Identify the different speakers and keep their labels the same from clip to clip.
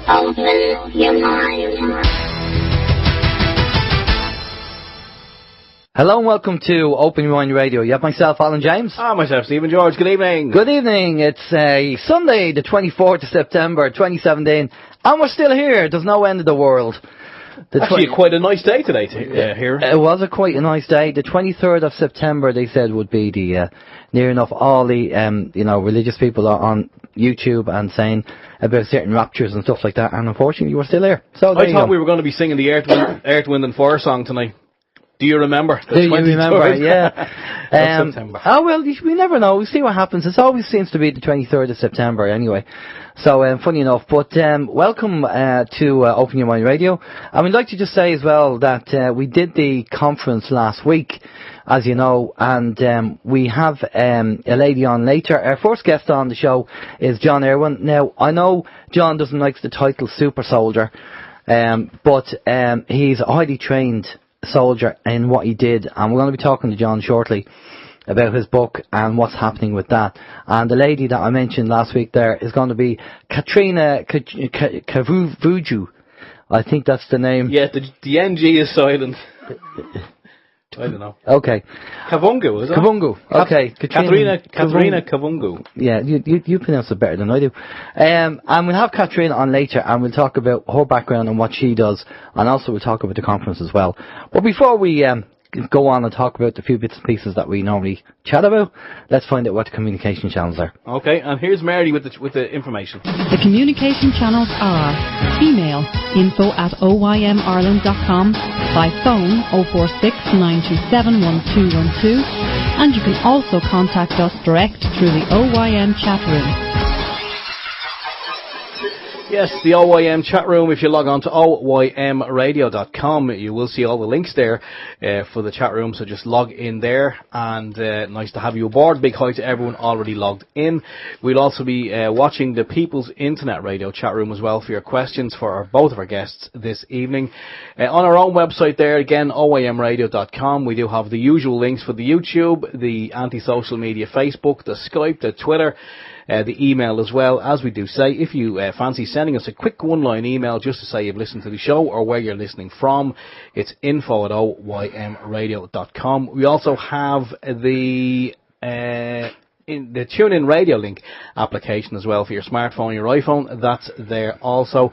Speaker 1: Open your mind.
Speaker 2: Hello and welcome to Open Your Mind Radio. You have myself, Alan James.
Speaker 3: Myself, Stephen George. Good evening.
Speaker 2: Good evening. It's Sunday, the 24th of September, 2017, and we're still here. There's no end of the world.
Speaker 3: Actually, quite a nice day today here.
Speaker 2: It was quite a nice day. The 23rd of September, they said, would be the near enough all the religious people are on YouTube and saying about certain raptures and stuff like that, and unfortunately, we're still here. So
Speaker 3: I thought we were going to be singing the Earth, Wind and Fire song tonight. Do you remember?
Speaker 2: Do you remember? Yeah.
Speaker 3: September.
Speaker 2: Oh, well, we never know. We'll see what happens. It always seems to be the 23rd of September anyway. So, funny enough. But welcome to Open Your Mind Radio. And we'd like to just say as well that we did the conference last week, as you know, and we have a lady on later. Our first guest on the show is John Aron. Now, I know John doesn't like the title Super Soldier, but he's a highly trained soldier in what he did, and we're going to be talking to John shortly about his book and what's happening with that. And the lady that I mentioned last week there is going to be Katherina Kavungu. I think that's the name.
Speaker 3: Yeah, the NG is silent. I don't know.
Speaker 2: Okay.
Speaker 3: Kavungu, is it?
Speaker 2: Kavungu. Okay.
Speaker 3: Katherina Kavungu.
Speaker 2: Yeah, you pronounce it better than I do. And we'll have Katherina on later, and we'll talk about her background and what she does, and also we'll talk about the conference as well. But before we go on and talk about the few bits and pieces that we normally chat about, let's find out what the communication channels are.
Speaker 3: Okay, and here's Mary with the information.
Speaker 4: The communication channels are email info@oymireland.com, by phone 046 927 1212, and you can also contact us direct through the OYM chat room.
Speaker 3: Yes, the OYM chat room. If you log on to OYMradio.com, you will see all the links there for the chat room, so just log in there, and nice to have you aboard. Big hi to everyone already logged in. We'll also be watching the People's Internet Radio chat room as well for your questions for both of our guests this evening. On our own website there, again, OYMradio.com, we do have the usual links for the YouTube, the anti-social media Facebook, the Skype, the Twitter, the email as well. As we do say, if you fancy sending us a quick one-line email just to say you've listened to the show or where you're listening from, it's info@oymradio.com. We also have the TuneIn Radio Link application as well for your smartphone, your iPhone. That's there also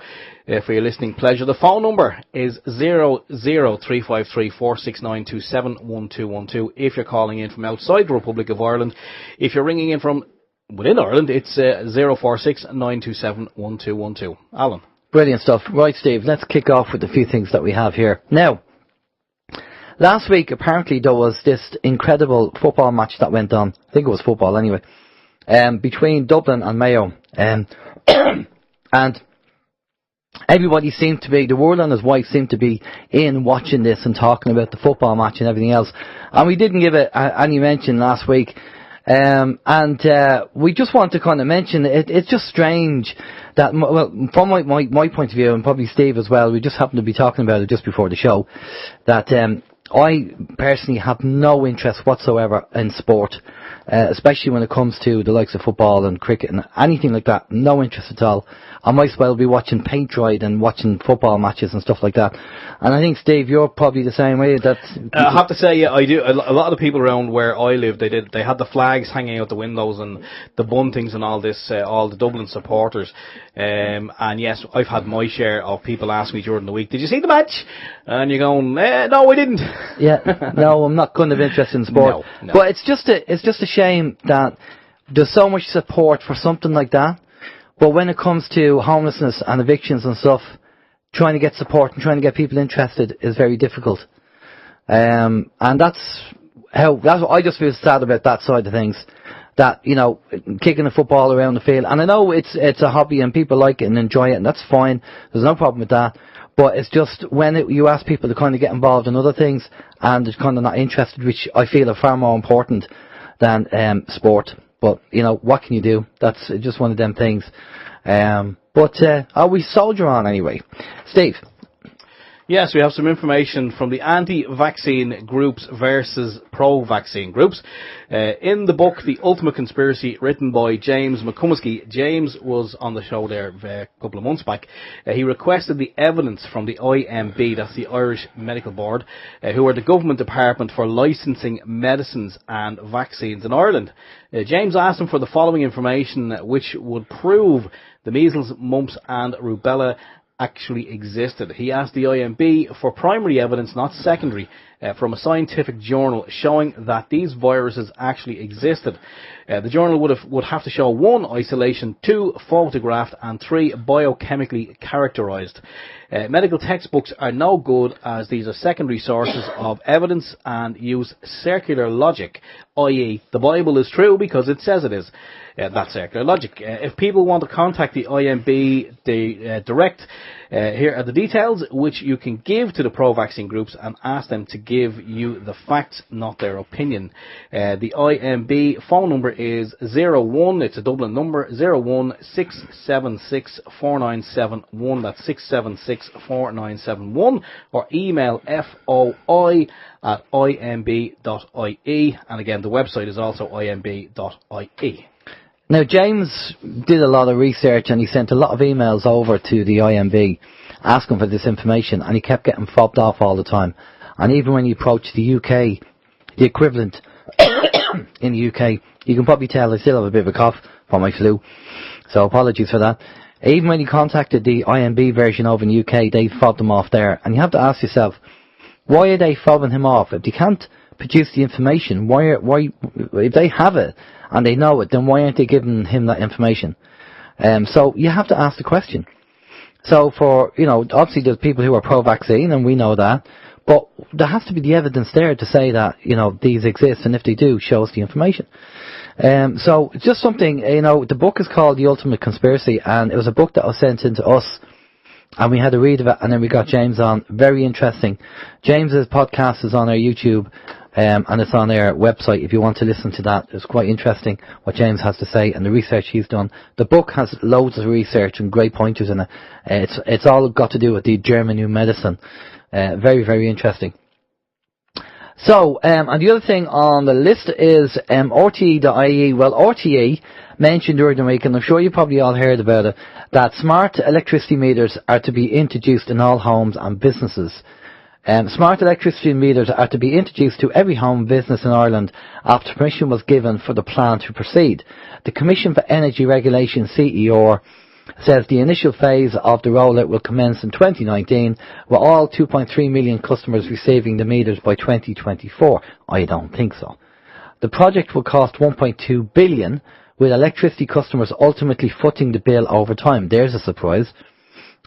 Speaker 3: for your listening pleasure. The phone number is 003534692712112 if you're calling in from outside the Republic of Ireland. If you're ringing in from within Ireland, it's 046 927 1212. Alan.
Speaker 2: Brilliant stuff. Right, Steve, let's kick off with a few things that we have here. Now, last week, apparently, there was this incredible football match that went on. I think it was football anyway. Between Dublin and Mayo. And everybody seemed to be, the world and his wife seemed to be in watching this and talking about the football match and everything else. And we didn't give it any mention last week. We just want to kind of mention it's just strange that, well, from my point of view, and probably Steve as well, we just happened to be talking about it just before the show, that I personally have no interest whatsoever in sport, especially when it comes to the likes of football and cricket and anything like that. No interest at all. I might as well be watching paint dry and watching football matches and stuff like that. And I think, Steve, you're probably the same way.
Speaker 3: I have to say, yeah, I do. A lot of the people around where I live, they had the flags hanging out the windows and the buntings and all this, all the Dublin supporters. And yes, I've had my share of people ask me during the week, did you see the match? And you're going, no, I didn't.
Speaker 2: Yeah, no, I'm not kind of interested in sport.
Speaker 3: No.
Speaker 2: But it's just a shame that there's so much support for something like that. But when it comes to homelessness and evictions and stuff, trying to get support and trying to get people interested is very difficult. And I just feel sad about that side of things. That, you know, kicking a football around the field. And I know it's a hobby and people like it and enjoy it, and that's fine. There's no problem with that. But it's just when you ask people to kind of get involved in other things and they're kind of not interested, which I feel are far more important than sport. But, you know, what can you do? That's just one of them things. But we soldier on anyway. Steve?
Speaker 3: Yes, we have some information from the anti-vaccine groups versus pro-vaccine groups. In the book, The Ultimate Conspiracy, written by James McCumsky, James was on the show there a couple of months back. He requested the evidence from the OYM, that's the Irish Medical Board, who are the government department for licensing medicines and vaccines in Ireland. James asked him for the following information which would prove the measles, mumps and rubella actually existed. He asked the IMB for primary evidence, not secondary, from a scientific journal showing that these viruses actually existed. The journal would have to show 1, isolation, 2, photographed, and 3, biochemically characterized. Medical textbooks are no good as these are secondary sources of evidence and use circular logic, i.e. the Bible is true because it says it is. That's circular logic. If people want to contact the IMB direct, here are the details which you can give to the pro-vaccine groups and ask them to give you the facts, not their opinion. The IMB phone number is 01, it's a Dublin number, 016764971, that's 6764971, or email foi@imb.ie, and again the website is also imb.ie.
Speaker 2: Now, James did a lot of research and he sent a lot of emails over to the IMB asking for this information, and he kept getting fobbed off all the time. And even when he approached the UK, the equivalent in the UK, you can probably tell I still have a bit of a cough from my flu, so apologies for that. Even when he contacted the IMB version over in the UK, they fobbed him off there. And you have to ask yourself, why are they fobbing him off? If they can't produce the information, why if they have it and they know it, then why aren't they giving him that information? So you have to ask the question. So for, obviously there's people who are pro-vaccine, and we know that, but there has to be the evidence there to say that, these exist, and if they do, show us the information. So it's just something, the book is called The Ultimate Conspiracy, and it was a book that was sent in to us, and we had a read of it, and then we got James on. Very interesting. James's podcast is on our YouTube, and it's on our website if you want to listen to that. It's quite interesting what James has to say and the research he's done. The book has loads of research and great pointers in it. It's all got to do with the German new medicine. Very, very interesting. So, and the other thing on the list is RTE.ie. Well, RTE mentioned during the week, and I'm sure you probably all heard about it, that smart electricity meters are to be introduced in all homes and businesses. Smart electricity meters are to be introduced to every home and business in Ireland after permission was given for the plan to proceed. The Commission for Energy Regulation, CER, says the initial phase of the rollout will commence in 2019, with all 2.3 million customers receiving the meters by 2024. I don't think so. The project will cost 1.2 billion, with electricity customers ultimately footing the bill over time. There's a surprise.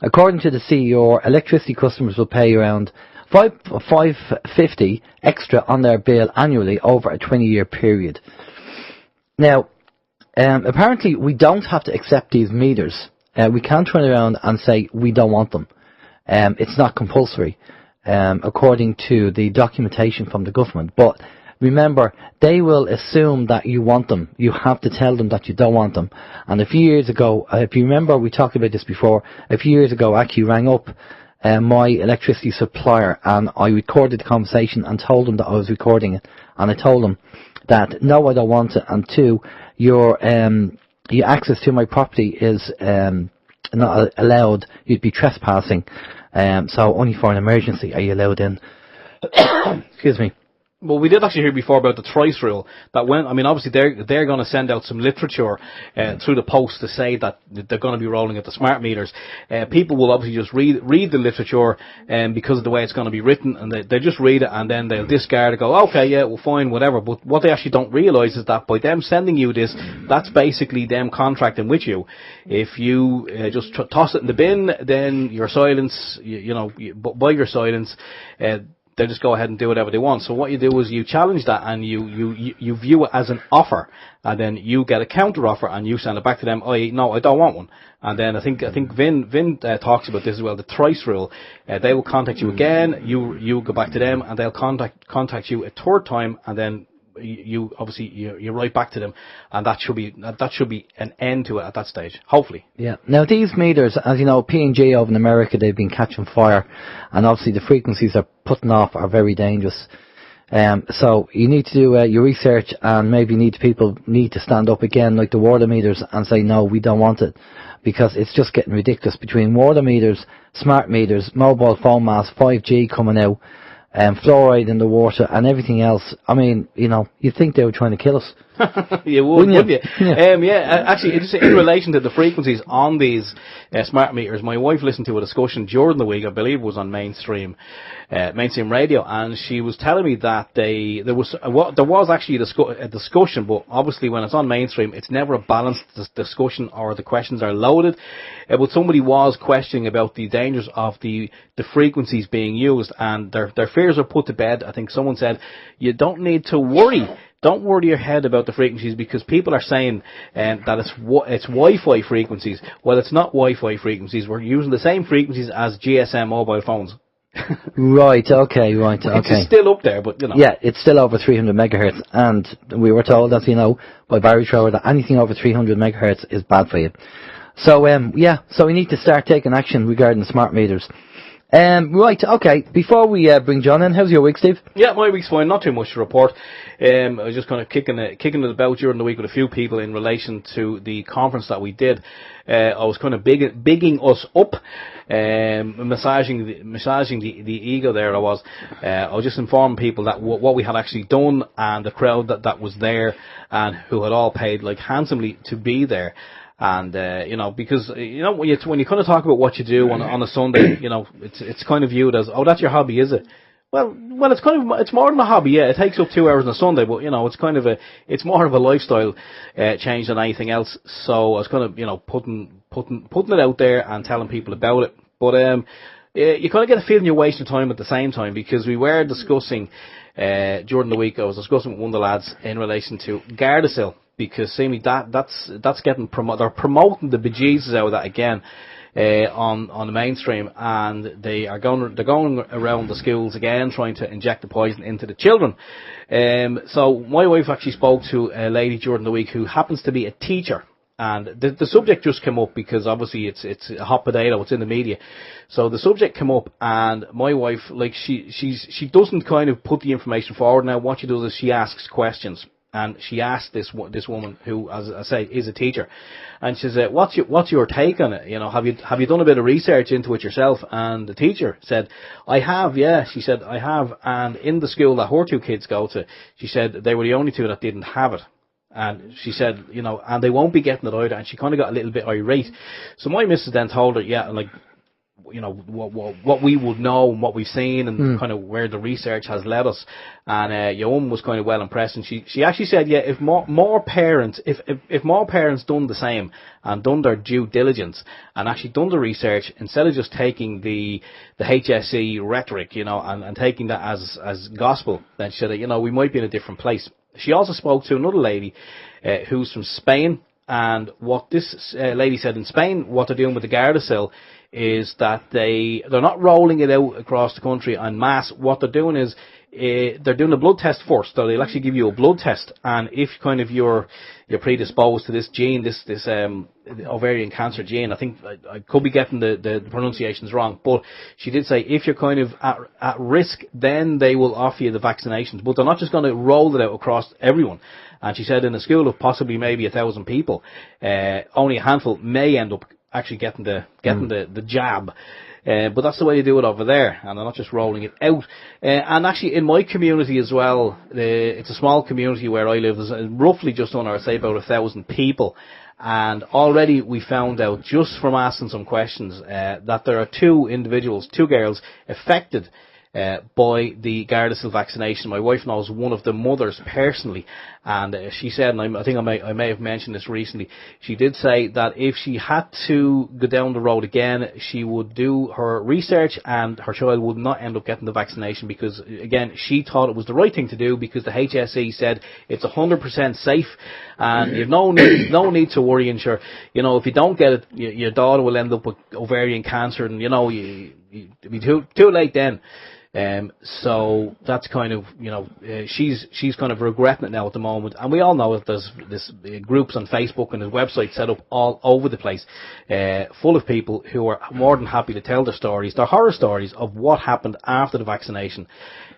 Speaker 2: According to the CER, electricity customers will pay around $550 extra on their bill annually over a 20-year period. Now, apparently we don't have to accept these meters. We can't turn around and say we don't want them. It's not compulsory, according to the documentation from the government. But remember, they will assume that you want them. You have to tell them that you don't want them. And a few years ago, if you remember, we talked about this before, a few years ago I actually rang up my electricity supplier, and I recorded the conversation and told them that I was recording it. And I told them that, no, I don't want it, and 2, your access to my property is not allowed. You'd be trespassing, so only for an emergency are you allowed in. Excuse me.
Speaker 3: Well, we did actually hear before about the thrice rule. That obviously they're going to send out some literature through the post to say that they're going to be rolling out the smart meters. People will obviously just read the literature because of the way it's going to be written, and they just read it and then they'll discard it, go, okay, yeah, well, fine, whatever. But what they actually don't realise is that by them sending you this, that's basically them contracting with you. If you just toss it in the bin, then your silence, by your silence, they just go ahead and do whatever they want. So what you do is you challenge that, and you view it as an offer, and then you get a counter offer and you send it back to them. No, I don't want one. And then I think Vin talks about this as well, the thrice rule. They will contact you again, you go back to them, and they'll contact you a third time, and then you obviously you're right back to them, and that should be an end to it at that stage, hopefully.
Speaker 2: Yeah. Now these meters, as you know, P&G over in America, they've been catching fire, and obviously the frequencies they're putting off are very dangerous. So you need to do your research, and maybe people need to stand up again, like the water meters, and say no, we don't want it, because it's just getting ridiculous between water meters, smart meters, mobile phone masts, 5G coming out, fluoride in the water, and everything else. I mean, you'd think they were trying to kill us.
Speaker 3: You would, wouldn't you?
Speaker 2: Yeah.
Speaker 3: Actually, it's in relation to the frequencies on these smart meters, my wife listened to a discussion during the week, I believe it was on mainstream radio, and she was telling me that there was actually a discussion, but obviously when it's on mainstream, it's never a balanced discussion, or the questions are loaded. But somebody was questioning about the dangers of the frequencies being used, and their fears are put to bed. I think someone said, you don't need to worry. Don't worry your head about the frequencies, because people are saying that it's Wi-Fi frequencies. Well, it's not Wi-Fi frequencies. We're using the same frequencies as GSM mobile phones.
Speaker 2: Right, okay.
Speaker 3: It's still up there, but
Speaker 2: Yeah, it's still over 300 megahertz, and we were told, as you know, by Barry Trower, that anything over 300 megahertz is bad for you. So, so we need to start taking action regarding smart meters. Right, okay. Before we bring John in, how's your week, Steve?
Speaker 3: Yeah, my week's fine. Not too much to report. I was just kind of kicking it about during the week with a few people in relation to the conference that we did. I was kind of bigging us up, massaging the ego there. I was just informing people that what we had actually done, and the crowd that was there, and who had all paid like handsomely to be there. And because when you kind of talk about what you do on a Sunday, it's kind of viewed as, oh, that's your hobby, is it? Well, it's more than a hobby. Yeah, it takes up 2 hours on a Sunday, but it's more of a lifestyle change than anything else. So I was kind of putting it out there and telling people about it. But you kind of get a feeling you're wasting time at the same time, because we were discussing during the week. I was discussing with one of the lads in relation to Gardasil. Because see me, that's getting they're promoting the bejesus out of that again on the mainstream, and they're going around the schools again trying to inject the poison into the children. So my wife actually spoke to a lady during the week who happens to be a teacher, and the subject just came up because obviously it's a hot potato, it's in the media. So the subject came up, and my wife, like, she doesn't kind of put the information forward. Now what she does is she asks questions. And she asked this woman, who, as I say, is a teacher, and she said, "What's your take on it? Have you done a bit of research into it yourself?" And the teacher said, "I have, yeah." She said, "I have, and in the school that her two kids go to," she said, "they were the only two that didn't have it." And she said, and they won't be getting it either. And she kind of got a little bit irate. So my missus then told her, yeah, like, what we would know and what we've seen, and kind of where the research has led us. And your mum was kind of well impressed, and she actually said, yeah, if more parents done the same and done their due diligence and actually done the research, instead of just taking the HSE rhetoric, and taking that as gospel, then she said, we might be in a different place. She also spoke to another lady who's from Spain, and what this lady said, in Spain, what they're doing with the Gardasil is that they're not rolling it out across the country en masse. What they're doing is they're doing a blood test first. So they'll actually give you a blood test, and if kind of you're predisposed to this gene, this ovarian cancer gene, I think I could be getting the pronunciations wrong, but she did say if you're kind of at risk, then they will offer you the vaccinations, but they're not just going to roll it out across everyone. And she said in a school of possibly maybe 1,000 people, only a handful may end up actually getting the jab. But that's the way they do it over there, and they're not just rolling it out. And actually in my community as well, it's a small community where I live, there's roughly just under, I'd say, about 1,000 people. And already we found out, just from asking some questions, that there are two girls affected by the Gardasil vaccination. My wife knows one of the mothers personally, and she said, and I think I may have mentioned this recently, she did say that if she had to go down the road again, she would do her research and her child would not end up getting the vaccination, because again, she thought it was the right thing to do, because the HSE said it's 100% safe and you've no need to worry. And sure, if you don't get it, your daughter will end up with ovarian cancer, and it'll be too late then. So that's kind of, she's kind of regretting it now at the moment. And we all know that there's this groups on Facebook and his website set up all over the place, full of people who are more than happy to tell their stories, their horror stories of what happened after the vaccination.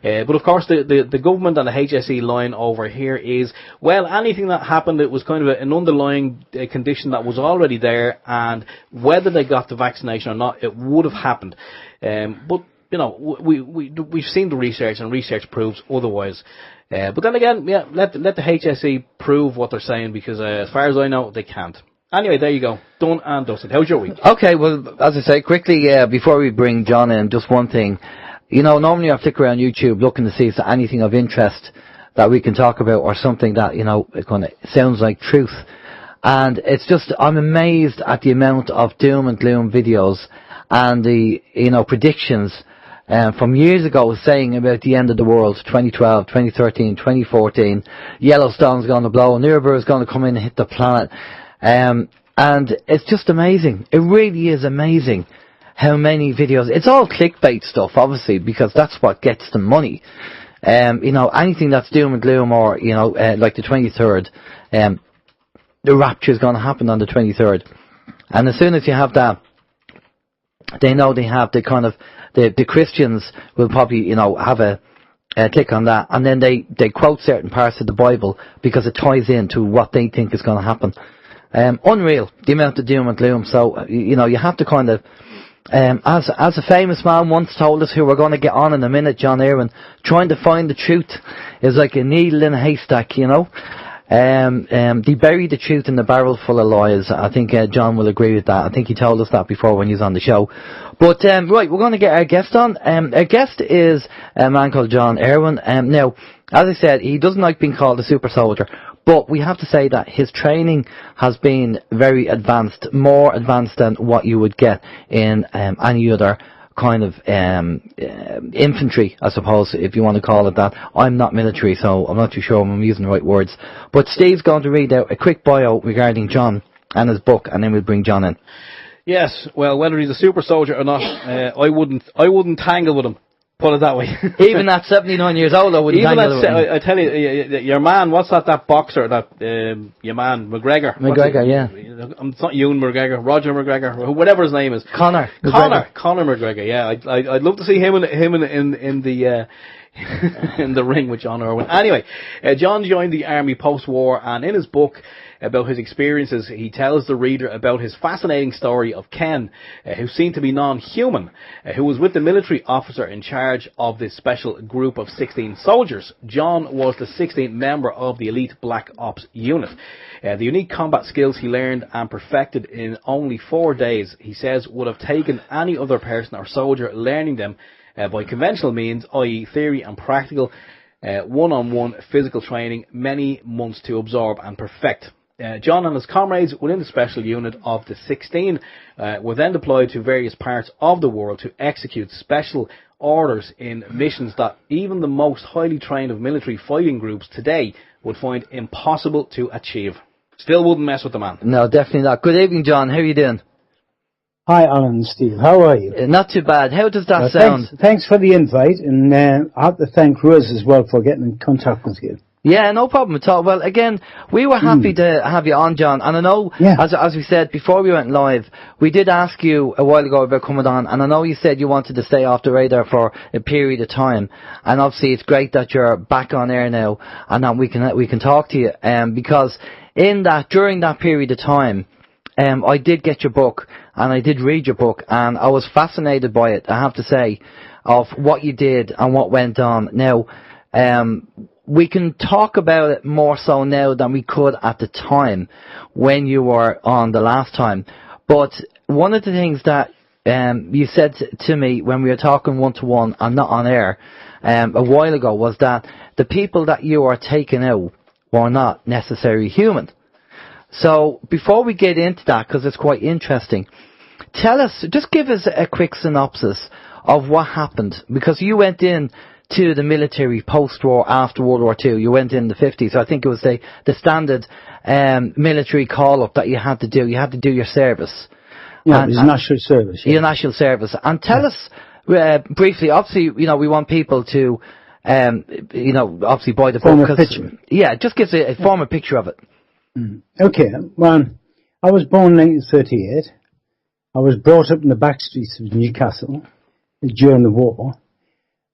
Speaker 3: But of course the government and the HSE line over here is, well, anything that happened, it was kind of an underlying condition that was already there, and whether they got the vaccination or not, it would have happened. But we've seen the research, and research proves otherwise. But then again, let the HSE prove what they're saying, because as far as I know, they can't. Anyway, there you go. Done and dusted. How's your week?
Speaker 2: Okay, well, as I say, quickly, before we bring John in, just one thing. Normally I flick around YouTube looking to see if there's anything of interest that we can talk about, or something that, it kind of sounds like truth. And it's just, I'm amazed at the amount of doom and gloom videos and the, predictions from years ago saying about the end of the world, 2012, 2013, 2014, Yellowstone's going to blow, Urwin's going to come in and hit the planet. And it's just amazing. It really is amazing how many videos. It's all clickbait stuff, obviously, because that's what gets the money. Anything that's doom and gloom, or, like the 23rd, the rapture is going to happen on the 23rd. And as soon as you have that, they know they have the kind of, the Christians will probably, have a click on that, and then they quote certain parts of the Bible because it ties into what they think is going to happen. Unreal, the amount of doom and gloom. So, you have to kind of, as a famous man once told us, who we're going to get on in a minute, John Aron, trying to find the truth is like a needle in a haystack, They bury the truth in a barrel full of lies. I think John will agree with that. I think he told us that before when he was on the show. But right, we're going to get our guest on. Our guest is a man called John Aron. Now, as I said, he doesn't like being called a super soldier, but we have to say that his training has been very advanced, more advanced than what you would get in any other kind of infantry, I suppose, if you want to call it that. I'm not military, so I'm not too sure if I'm using the right words. But Steve's going to read out a quick bio regarding John and his book, and then we'll bring John in.
Speaker 3: Yes, well, whether he's a super soldier or not, I wouldn't tangle with him. Put it that way.
Speaker 2: Even at 79 years old, I wouldn't tangle with him.
Speaker 3: I tell you, your man, what's that boxer, your man, McGregor.
Speaker 2: McGregor, yeah.
Speaker 3: It's not Ewan McGregor, Roger McGregor, whatever his name is.
Speaker 2: Conor
Speaker 3: McGregor, yeah. I'd love to see him in the in the ring with John Urwin. Anyway, John joined the army post-war, and in his book about his experiences, he tells the reader about his fascinating story of Ken, who seemed to be non-human, who was with the military officer in charge of this special group of 16 soldiers. John was the 16th member of the elite Black Ops unit. The unique combat skills he learned and perfected in only 4 days, he says, would have taken any other person or soldier learning them by conventional means, i.e. theory and practical, one-on-one physical training, many months to absorb and perfect. John and his comrades within the special unit of the 16 were then deployed to various parts of the world to execute special orders in missions that even the most highly trained of military fighting groups today would find impossible to achieve. Still wouldn't mess with the man.
Speaker 2: No, definitely not. Good evening, John. How are you doing?
Speaker 5: Hi, Alan and Steve. How are you?
Speaker 2: Not too bad. How does that sound?
Speaker 5: Thanks for the invite, and I have to thank Rose as well for getting in contact with you.
Speaker 2: Yeah, no problem at all. Well, again, we were happy to have you on, John, and I know, as we said before we went live, we did ask you a while ago about coming on, and I know you said you wanted to stay off the radar for a period of time, and obviously it's great that you're back on air now, and that we can talk to you, because during that period of time, I did get your book, and I did read your book, and I was fascinated by it, I have to say, of what you did and what went on. Now, we can talk about it more so now than we could at the time when you were on the last time. But one of the things that you said to me when we were talking one-to-one and not on air a while ago was that the people that you are taking out were not necessarily human. So before we get into that, because it's quite interesting, just give us a quick synopsis of what happened, because you went in to the military post-war after World War II. You went in the 50s. I think it was the standard military call-up that you had to do. You had to do your service.
Speaker 5: Yeah, it was national service. Yeah.
Speaker 2: Your national service. And tell us briefly, obviously, we want people to, obviously buy the
Speaker 5: Form
Speaker 2: book.
Speaker 5: a picture.
Speaker 2: Yeah, just gives a form a picture of it.
Speaker 5: Okay, well, I was born in 1938. I was brought up in the back streets of Newcastle during the war.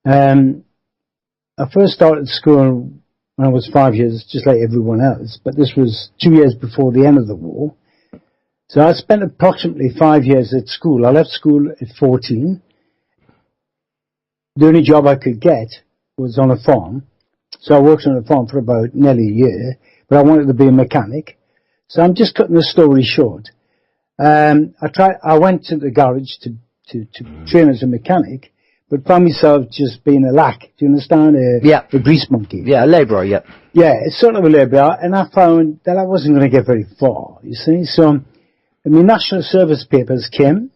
Speaker 5: I first started school when I was 5 years, just like everyone else, but this was 2 years before the end of the war. So I spent approximately 5 years at school. I left school at 14. The only job I could get was on a farm. So I worked on a farm for about nearly a year, but I wanted to be a mechanic. So I'm just cutting the story short. I went to the garage to train as a mechanic, but found myself just being a lack. Do you understand? A grease monkey.
Speaker 2: Yeah, a labourer, yeah.
Speaker 5: Yeah, it's sort of a labourer, and I found that I wasn't going to get very far, you see. So when my national service papers came,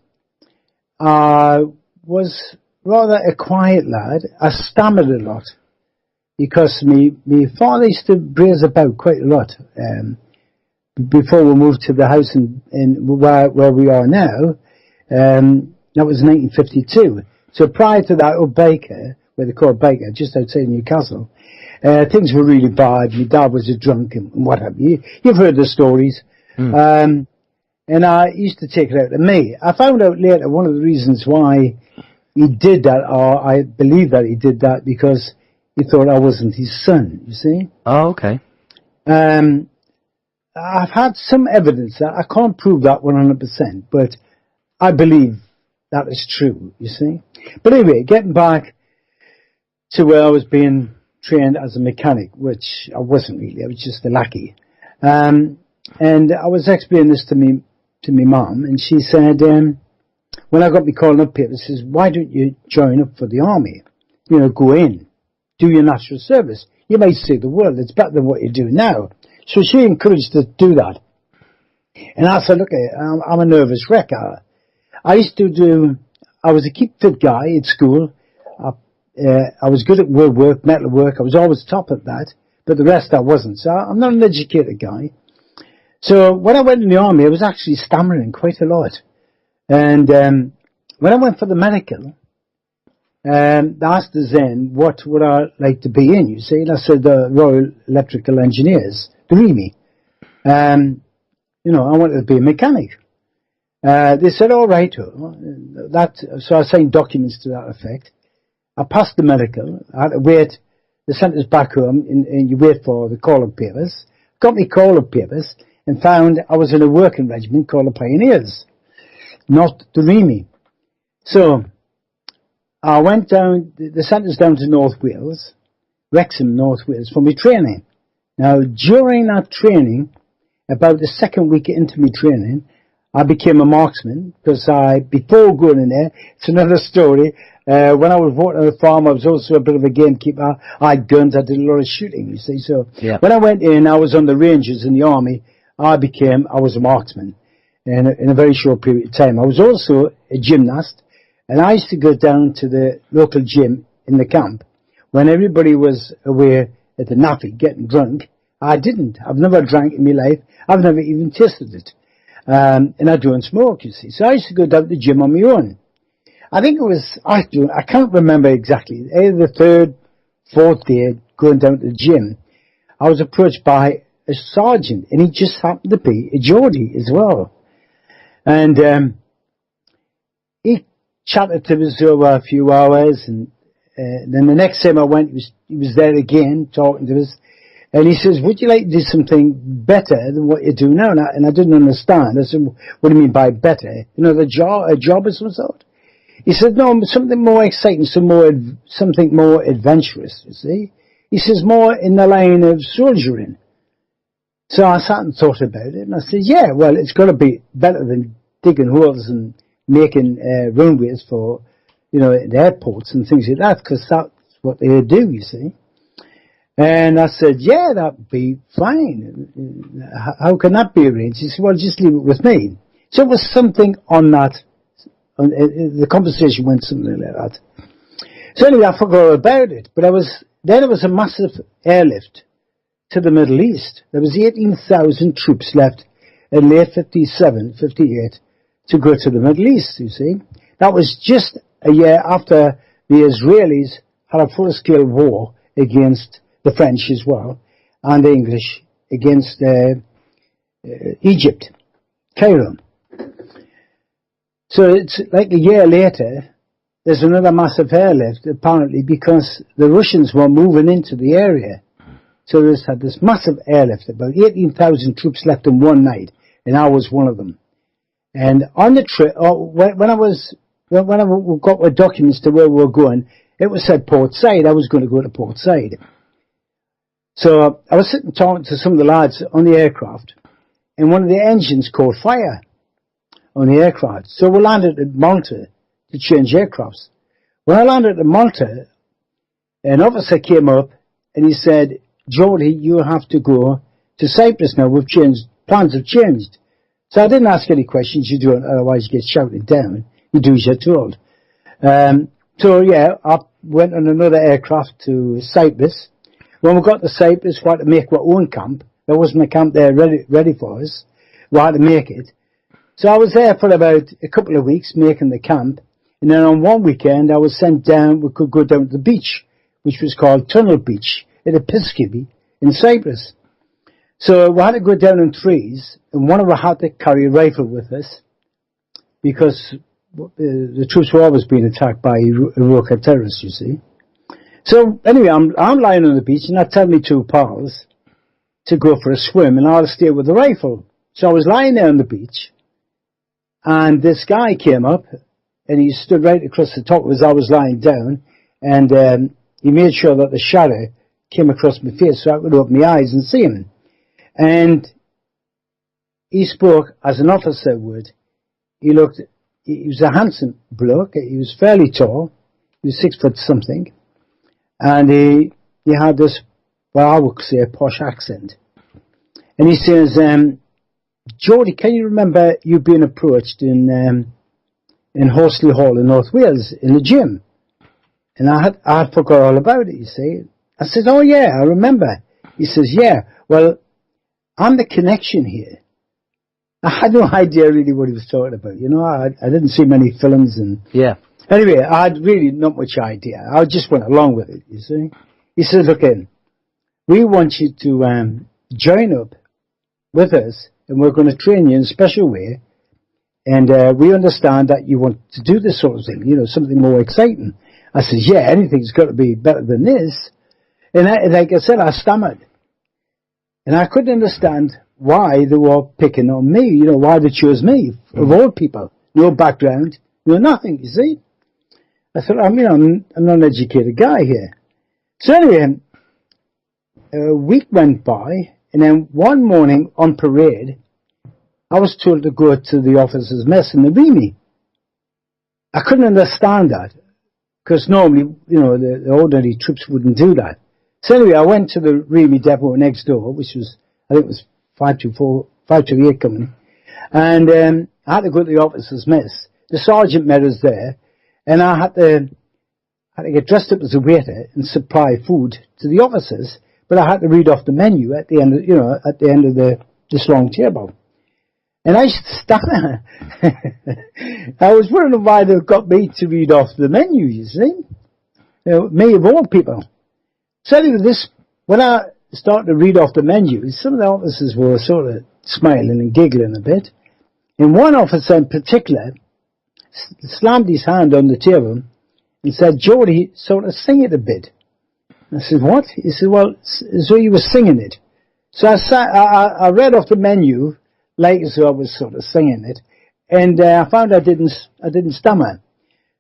Speaker 5: I was rather a quiet lad. I stammered a lot because my father used to braze about quite a lot before we moved to the house in where we are now. That was 1952. So prior to that, up Baker, where they call Baker, just outside Newcastle, things were really bad. My dad was a drunk and what have you. You've heard the stories. And I used to take it out of me. I found out later one of the reasons why he did that, or I believe that he did that, because he thought I wasn't his son, you see.
Speaker 2: Oh, okay.
Speaker 5: I've had some evidence that I can't prove that 100%, but I believe that is true, you see. But anyway, getting back to where I was being trained as a mechanic, which I wasn't really, I was just a lackey. And I was explaining this to me mum, and she said, when I got me calling up here, she says, why don't you join up for the army? Go in, do your national service. You might see the world, it's better than what you do now. So she encouraged to do that. And I said, look, I'm a nervous wreck. I was a keep fit guy at school. I was good at woodwork, metal work. I was always top at that, but the rest I wasn't. So I'm not an educated guy. So when I went in the army, I was actually stammering quite a lot. And when I went for the medical, they asked us then, what would I like to be in, you see? And I said, the Royal Electrical Engineers, the REME. I wanted to be a mechanic. They said, all right. So I signed documents to that effect. I passed the medical. I had to wait. They sent us back home, and you wait for the call-up papers. Got me call-up papers and found I was in a working regiment called the Pioneers, not the REME. So I went down, they sent us down to North Wales, Wrexham, North Wales, for my training. Now, during that training, about the second week into my training, I became a marksman, because before going in there, it's another story, when I was working on a farm, I was also a bit of a gamekeeper. I had guns, I did a lot of shooting, you see. So when I went in, I was on the Rangers in the army, I was a marksman in a very short period of time. I was also a gymnast, and I used to go down to the local gym in the camp when everybody was away at the naffy getting drunk. I didn't. I've never drank in my life. I've never even tasted it. And I don't smoke, you see. So I used to go down to the gym on my own. I think it was, I can't remember exactly, either the third, fourth day going down to the gym, I was approached by a sergeant, and he just happened to be a Geordie as well. And he chatted to us over a few hours, and then the next time I went, he was there again talking to us, and he says, would you like to do something better than what you do now? And I didn't understand. I said, what do you mean by better? A job of some sort? He said, no, something more exciting, something more adventurous, you see. He says, more in the line of soldiering. So I sat and thought about it, and I said, yeah, well, it's got to be better than digging holes and making runways for, at airports and things like that, because that's what they do, you see. And I said, yeah, that'd be fine. How can that be arranged? He said, well, just leave it with me. So it was something on that. The conversation went something like that. So anyway, I forgot all about it. But there was a massive airlift to the Middle East. There was 18,000 troops left in late 57, 58 to go to the Middle East, you see. That was just a year after the Israelis had a full-scale war against the French as well, and the English against Egypt, Cairo. So it's like a year later, there's another massive airlift, apparently, because the Russians were moving into the area. So they had this massive airlift, about 18,000 troops left in one night, and I was one of them. And on the trip, when I got my documents to where we were going, it was said Port Said. I was going to go to Port Said. So I was sitting talking to some of the lads on the aircraft, and one of the engines caught fire on the aircraft. So we landed at Malta to change aircrafts. When I landed at Malta, an officer came up and he said, "Geordie, you have to go to Cyprus now. We've changed, plans have changed." So I didn't ask any questions. You don't, otherwise you get shouted down. You do as you're told. So yeah, I went on another aircraft to Cyprus. When we got to Cyprus, we had to make our own camp. There wasn't a camp there ready for us. We had to make it. So I was there for about a couple of weeks making the camp. And then on one weekend, I was sent down. We could go down to the beach, which was called Tunnel Beach at Episkibi in Cyprus. So we had to go down in threes, and one of us had to carry a rifle with us because the troops were always being attacked by Iraqi terrorists, you see. So anyway, I'm lying on the beach, and I tell me two pals to go for a swim, and I'll stay with the rifle. So I was lying there on the beach, and this guy came up, and he stood right across the top as I was lying down, and he made sure that the shadow came across my face so I could open my eyes and see him. And he spoke as an officer would. He was a handsome bloke. He was fairly tall. He was 6 foot something. And he had this, well, I would say, a posh accent. And he says, "Geordie, can you remember you being approached in Horsley Hall in North Wales in the gym?" And I had forgot all about it, you see. I said, "Oh yeah, I remember." He says, "Yeah, well, I'm the connection here." I had no idea really what he was talking about. You know, I didn't see many films and...
Speaker 2: Yeah.
Speaker 5: Anyway, I had really not much idea. I just went along with it, you see. He says, "Look in, we want you to join up with us, and we're going to train you in a special way. And we understand that you want to do this sort of thing, you know, something more exciting." I said, "Yeah, anything's got to be better than this." And like I said, I stammered. And I couldn't understand why they were picking on me, you know, why they chose me, of all people. No background, no nothing, you see. I thought, I'm an uneducated guy here. So anyway, a week went by, and then one morning on parade, I was told to go to the officers' mess in the Remy. I couldn't understand that, because normally, you know, the ordinary troops wouldn't do that. So anyway, I went to the Remy depot next door, which was, I think it was 528 company, and I had to go to the officers' mess. The sergeant met us there, and I had to get dressed up as a waiter and supply food to the officers, but I had to read off the menu at the end of, this long table. And I stammer. I was wondering why they got me to read off the menu, you see. You know, me of all people. So anyway, when I started to read off the menu, some of the officers were sort of smiling and giggling a bit. And one officer in particular slammed his hand on the table and said, "Geordie, sort of sing it a bit." I said, "What?" He said, "Well, so you were singing it." So I read off the menu like as though I was sort of singing it, and I found I didn't stammer.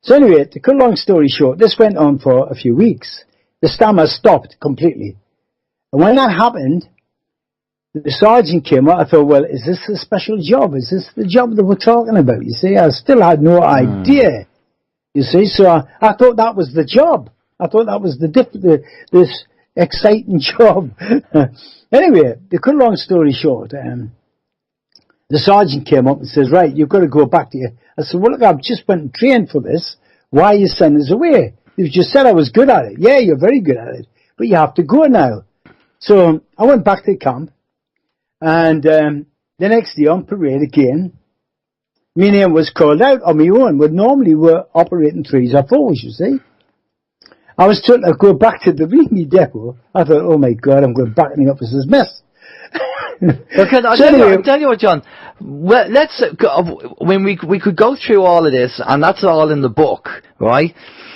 Speaker 5: So anyway, to cut a long story short, this went on for a few weeks. The stammer stopped completely. And when that happened, the sergeant came up. I thought, well, is this a special job? Is this the job that we're talking about? You see, I still had no idea. You see, so I thought that was the job. I thought that was this exciting job. Anyway, to cut a long story short, the sergeant came up and says, "Right, you've got to go back to your..." I said, "Well, look, I've just went and trained for this. Why are you sending us away? You just said I was good at it." "Yeah, you're very good at it, but you have to go now." So I went back to the camp, and the next day on parade again, my name was called out on my own, but normally we're operating 3s or 4s, you see. I was told to go back to the Remy depot. I thought, oh my God, I'm going back in the officer's mess.
Speaker 2: Okay, I'll tell you what, John. Well, let's when we could go through all of this, and that's all in the book, right?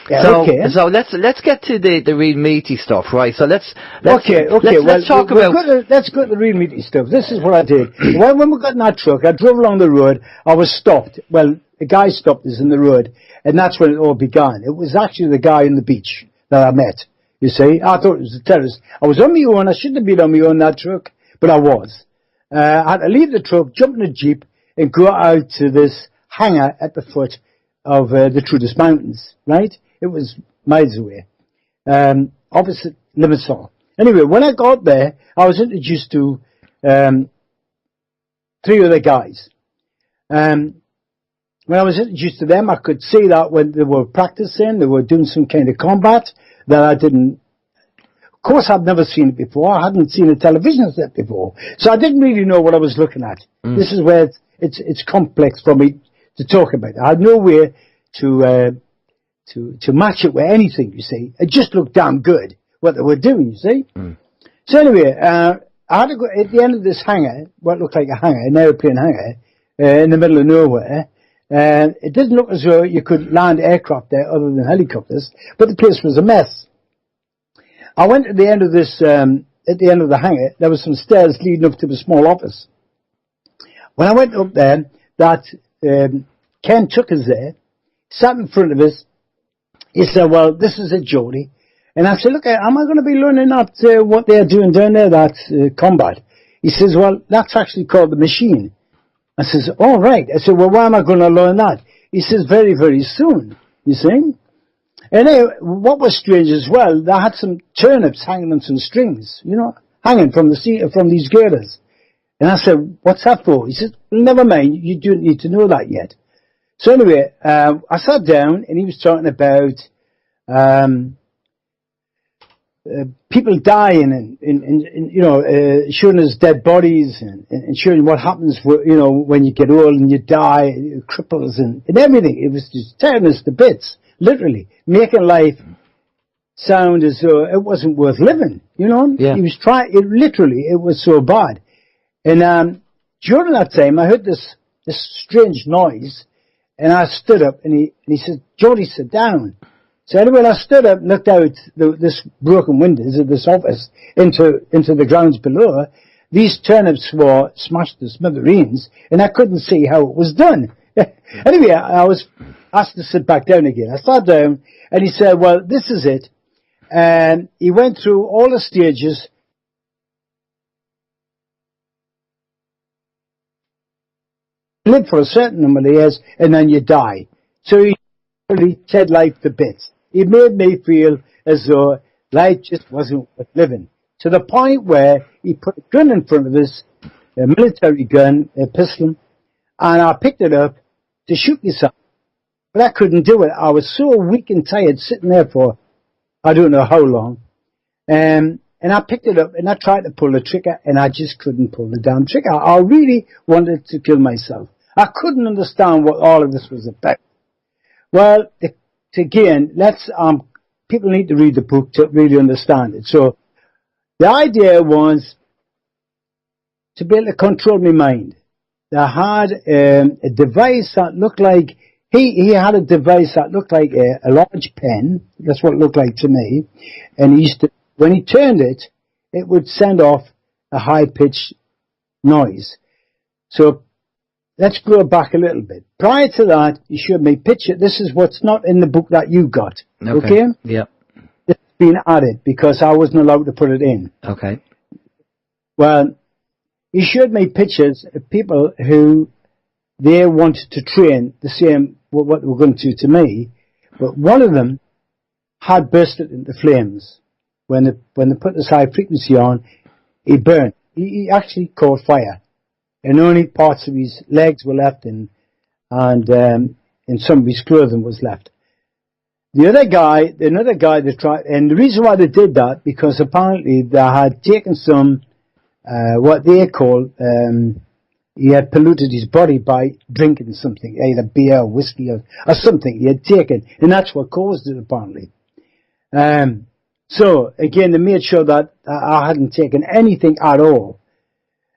Speaker 5: Yeah,
Speaker 2: so,
Speaker 5: okay.
Speaker 2: So let's get to the real meaty stuff, right? So let's
Speaker 5: talk about. Let's go to the real meaty stuff. This is what I did. When we got in that truck, I drove along the road. I was stopped. Well, a guy stopped us in the road, and that's when it all began. It was actually the guy on the beach that I met. You see, I thought it was a terrorist. I was on my own. I shouldn't have been on my own in that truck, but I was. I had to leave the truck, jump in a jeep, and go out to this hangar at the foot of the Trudis Mountains, right? It was miles away, opposite Limassol. Anyway, when I got there, I was introduced to 3 other guys. When I was introduced to them, I could see that when they were practicing, they were doing some kind of combat that I didn't. Of course, I'd never seen it before. I hadn't seen a television set before, so I didn't really know what I was looking at. This is where it's complex for me to talk about. I had no way to match it with anything, you see. It just looked damn good, what they were doing, you see. So anyway, I had to go at the end of this hangar, what looked like a hangar, an airplane hangar, in the middle of nowhere. It didn't look as though you could land aircraft there other than helicopters, but the place was a mess. I went to the end of this, at the end of the hangar, there was some stairs leading up to the small office. When I went up there, that Ken took us there, sat in front of us. He said, well, this is a Jody. And I said, look, am I going to be learning that, what they're doing down there, that combat? He says, well, that's actually called the machine. I says, all right. I said, well, why am I going to learn that? He says, very, very soon, you see. And anyway, what was strange as well, they had some turnips hanging on some strings, you know, hanging from from these girders. And I said, what's that for? He said, well, never mind, you don't need to know that yet. So anyway, I sat down and he was talking about people dying and you know, showing us dead bodies and showing what happens, you know, when you get old and you die, cripples and everything. It was just tearing us to bits, literally, making life sound as though it wasn't worth living, you know?
Speaker 2: Yeah.
Speaker 5: He was literally, it was so bad. And during that time, I heard this strange noise. And I stood up, and he said, Jody, sit down. So anyway, I stood up and looked out this broken windows of this office into the grounds below. These turnips were smashed to smithereens, and I couldn't see how it was done. Anyway, I was asked to sit back down again. I sat down, and he said, well, this is it. And he went through all the stages. Live for a certain number of years and then you die. So he really said life to bits. He made me feel as though life just wasn't worth living. To the point where he put a gun in front of us, a military gun, a pistol, and I picked it up to shoot myself. But I couldn't do it. I was so weak and tired sitting there for I don't know how long. And I picked it up and I tried to pull the trigger and I just couldn't pull the damn trigger. I really wanted to kill myself. I couldn't understand what all of this was about. Well, again, people need to read the book to really understand it. So the idea was to be able to control my mind. I had a device that looked like, he had a device that looked like a large pen. That's what it looked like to me. And he used to, when he turned it, it would send off a high-pitched noise. So let's go back a little bit. Prior to that, he showed me picture. This is what's not in the book that you got. Okay?
Speaker 2: Yeah.
Speaker 5: It's been added because I wasn't allowed to put it in.
Speaker 2: Okay.
Speaker 5: Well, he showed me pictures of people who they wanted to train the same what they were going to me, but one of them had bursted into flames. When they put this high frequency on, he burned. He actually caught fire. And only parts of his legs were left and some of his clothing was left. Another guy they tried, and the reason why they did that, because apparently they had taken some, what they call, he had polluted his body by drinking something, either beer or whiskey or something he had taken, and that's what caused it, apparently. So, again, they made sure that I hadn't taken anything at all.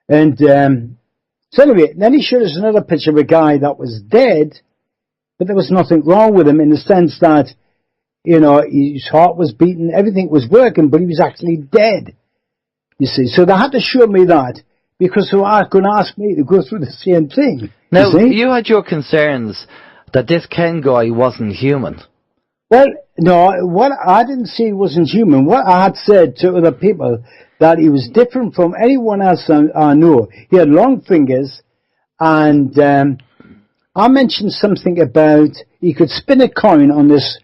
Speaker 5: And so anyway, then he showed us another picture of a guy that was dead, but there was nothing wrong with him in the sense that, you know, his heart was beating, everything was working, but he was actually dead, you see. So they had to show me that, because they were going to ask me to go through the same thing.
Speaker 2: Now, you had your concerns that this Ken guy wasn't human.
Speaker 5: Well, no, what I didn't say he wasn't human. What I had said to other people, that he was different from anyone else I know. He had long fingers, and I mentioned something about he could spin a coin on this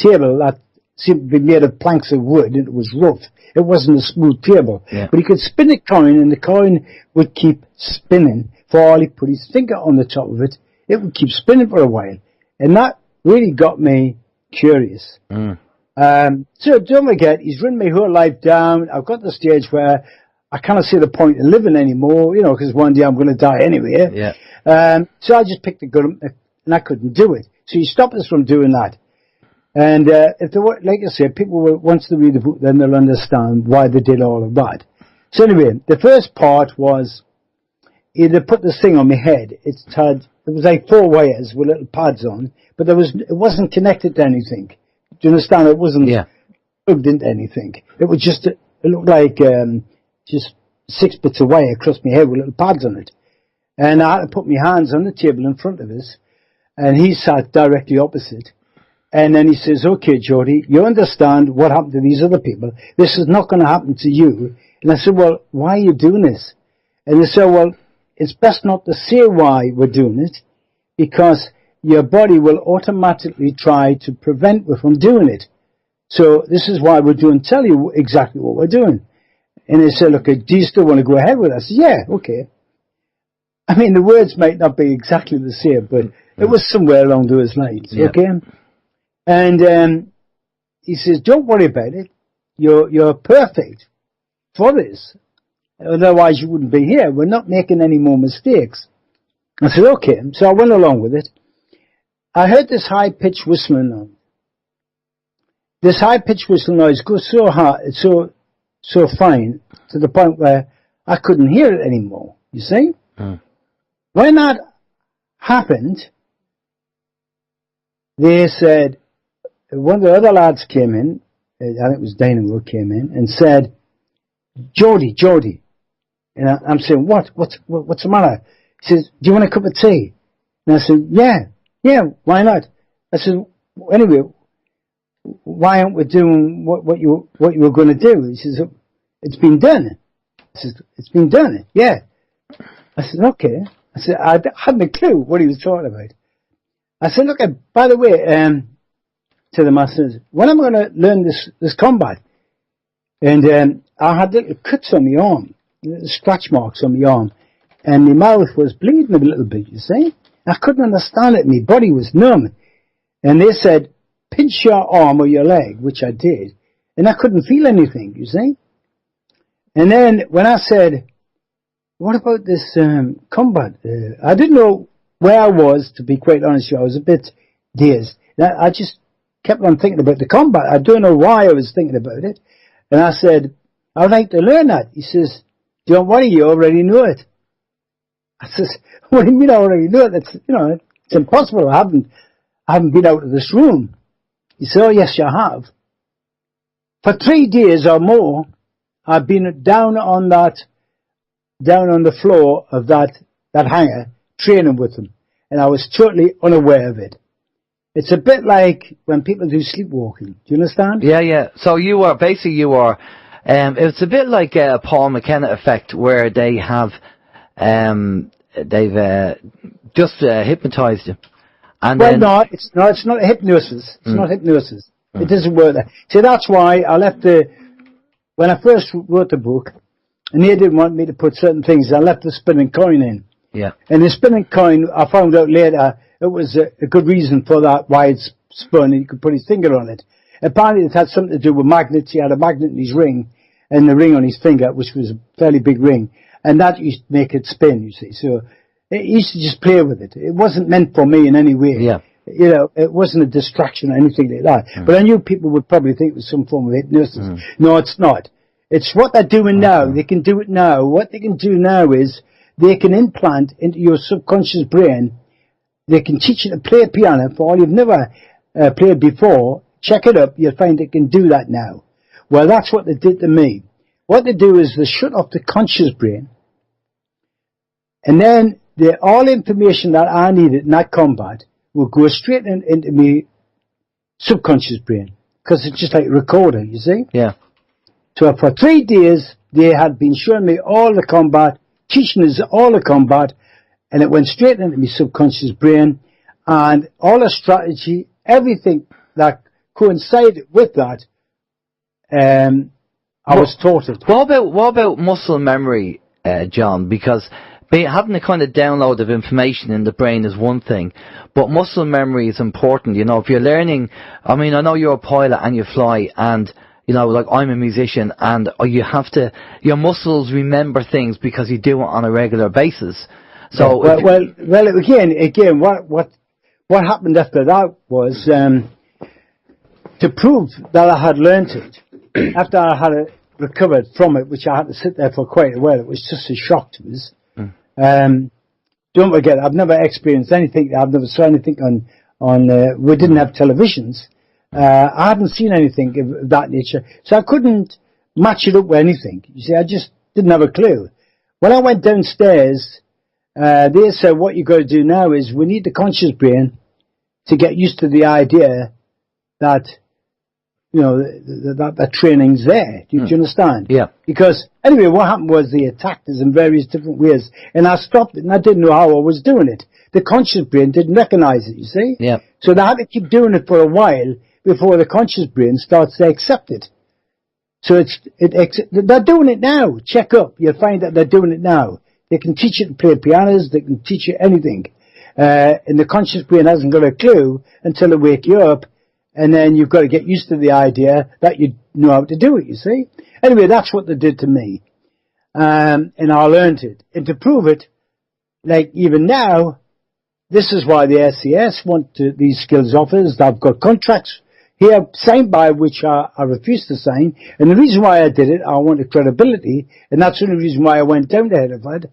Speaker 5: table that seemed to be made of planks of wood, and it was rough. It wasn't a smooth table.
Speaker 2: Yeah.
Speaker 5: But he could spin a coin, and the coin would keep spinning for all he put his finger on the top of it. It would keep spinning for a while. And that really got me curious. So don't forget, he's run my whole life down. I've got to the stage where I cannot see the point in living anymore, you know, because one day I'm going to die anyway.
Speaker 2: Yeah.
Speaker 5: So I just picked the gun, and I couldn't do it. So he stopped us from doing that. And if there were, like I said, people will, once they read the book, then they'll understand why they did all of that. So anyway, the first part was they put this thing on my head. It was like 4 wires with little pads on, but it wasn't connected to anything. Do you understand? It wasn't plugged into anything. It was just, it looked like just 6 bits of wire across my head with little pads on it. And I had to put my hands on the table in front of us, and he sat directly opposite. And then he says, okay, Jody, you understand what happened to these other people. This is not going to happen to you. And I said, well, why are you doing this? And they said, well, it's best not to say why we're doing it, because your body will automatically try to prevent you from doing it. So this is why we're tell you exactly what we're doing. And they said, look, do you still want to go ahead with us? Yeah, okay. I mean, the words might not be exactly the same, but it was somewhere along those lines, okay? And he says, don't worry about it. You're perfect for this. Otherwise you wouldn't be here. We're not making any more mistakes. I said, okay. So I went along with it. I heard this high-pitched whistling noise. This high-pitched whistling noise goes so hard, it's so fine, to the point where I couldn't hear it anymore, you see? When that happened, they said, one of the other lads came in, I think it was Dynamo, came in and said, Jody. And I'm saying, what's the matter? He says, do you want a cup of tea? And I said, yeah, why not? I said, anyway, why aren't we doing what you were going to do? He says, it's been done. I said, it's been done, yeah. I said, okay. I said, I hadn't a clue what he was talking about. I said, look, by the way, to the masters, when am I going to learn this combat? And I had little cuts on my arm, little scratch marks on my arm, and my mouth was bleeding a little bit, you see. I couldn't understand it. My body was numb. And they said, pinch your arm or your leg, which I did, and I couldn't feel anything, you see. And then when I said, what about this combat? I didn't know where I was, to be quite honest with you. I was a bit dazed. I just kept on thinking about the combat. I don't know why I was thinking about it. And I said, I'd like to learn that. He says, don't worry, you already know it. I says, what do you mean I already know it? It's impossible. I haven't been out of this room. He said, oh yes, you have. For 3 days or more, I've been down on the floor of that hangar, training with them. And I was totally unaware of it. It's a bit like when people do sleepwalking. Do you understand?
Speaker 2: Yeah. So it's a bit like a Paul McKenna effect, where they have, they've just hypnotized you. And
Speaker 5: well, no, it's not hypnosis. It's not hypnosis. It doesn't work that. See, that's why I left when I first wrote the book, and they didn't want me to put certain things, I left the spinning coin in.
Speaker 2: Yeah. And
Speaker 5: the spinning coin, I found out later, it was a good reason for that, why it's spun, and he could put his finger on it. Apparently it had something to do with magnets. He had a magnet in his ring, and the ring on his finger, which was a fairly big ring. and that used to make it spin, you see. So it used to just play with it. It wasn't meant for me in any way.
Speaker 2: Yeah.
Speaker 5: You know, it wasn't a distraction or anything like that. But I knew people would probably think it was some form of hypnosis. No, it's not. It's what they're doing now. They can do it now. What they can do now is they can implant into your subconscious brain. They can teach you to play piano for all you've never played before. Check it up. You'll find they can do that now. Well, that's what they did to me. What they do is they shut off the conscious brain, and then all information that I needed in that combat will go straight into me subconscious brain, because it's just like a recorder, you see?
Speaker 2: Yeah.
Speaker 5: So for 3 days, they had been showing me all the combat, teaching us all the combat, and it went straight into my subconscious brain, and all the strategy, everything that coincided with that, I was taught it.
Speaker 2: What about muscle memory, John? Because having a kind of download of information in the brain is one thing, but muscle memory is important. You know, if you're learning, I mean, I know you're a pilot and you fly, and you know, like I'm a musician, and you have to, your muscles remember things because you do it on a regular basis. So well, again, what happened after that was to prove that I had learnt it. After I had recovered from it, which I had to sit there for quite a while, it was just a shock to us. Don't forget, I've never experienced anything. I've never saw anything on. We didn't have televisions. I hadn't seen anything of that nature, so I couldn't match it up with anything. You see, I just didn't have a clue. When I went downstairs, they said, "What you got to do now is we need the conscious brain to get used to the idea that." You know, that training's there. Do you understand? Yeah. Because, anyway, what happened was they attacked us in various different ways, and I stopped it, and I didn't know how I was doing it. The conscious brain didn't recognize it, you see? Yeah. So they had to keep doing it for a while before the conscious brain starts to accept it. So they're doing it now. Check up. You'll find that they're doing it now. They can teach you to play pianos. They can teach you anything. And the conscious brain hasn't got a clue until they wake you up. And then you've got to get used to the idea that you know how to do it, you see. Anyway, that's what they did to me. And I learned it. And to prove it, like even now, this is why the SCS want these skills offers. I've got contracts here signed by which I refused to sign. And the reason why I did it, I wanted credibility. And that's the only reason why I went down to Hereford.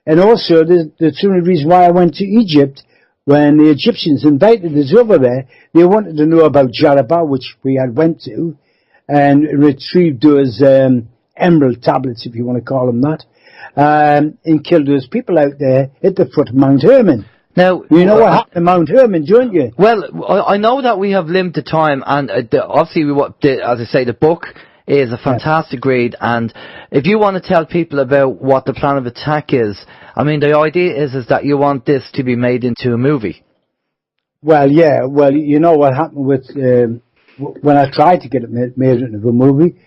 Speaker 2: And also, that's the only reason why I went to Egypt. When the Egyptians invited us over there, they wanted to know about Jarabah, which we had went to, and retrieved those emerald tablets, if you want to call them that, and killed those people out there at the foot of Mount Hermon. Now, you know what happened to Mount Hermon, don't you? Well, I know that we have limited time, and obviously, as I say, the book is a fantastic read, and if you want to tell people about what the plan of attack is, I mean, the idea is that you want this to be made into a movie.
Speaker 5: Well, yeah. Well, you know what happened with when I tried to get it made into a movie.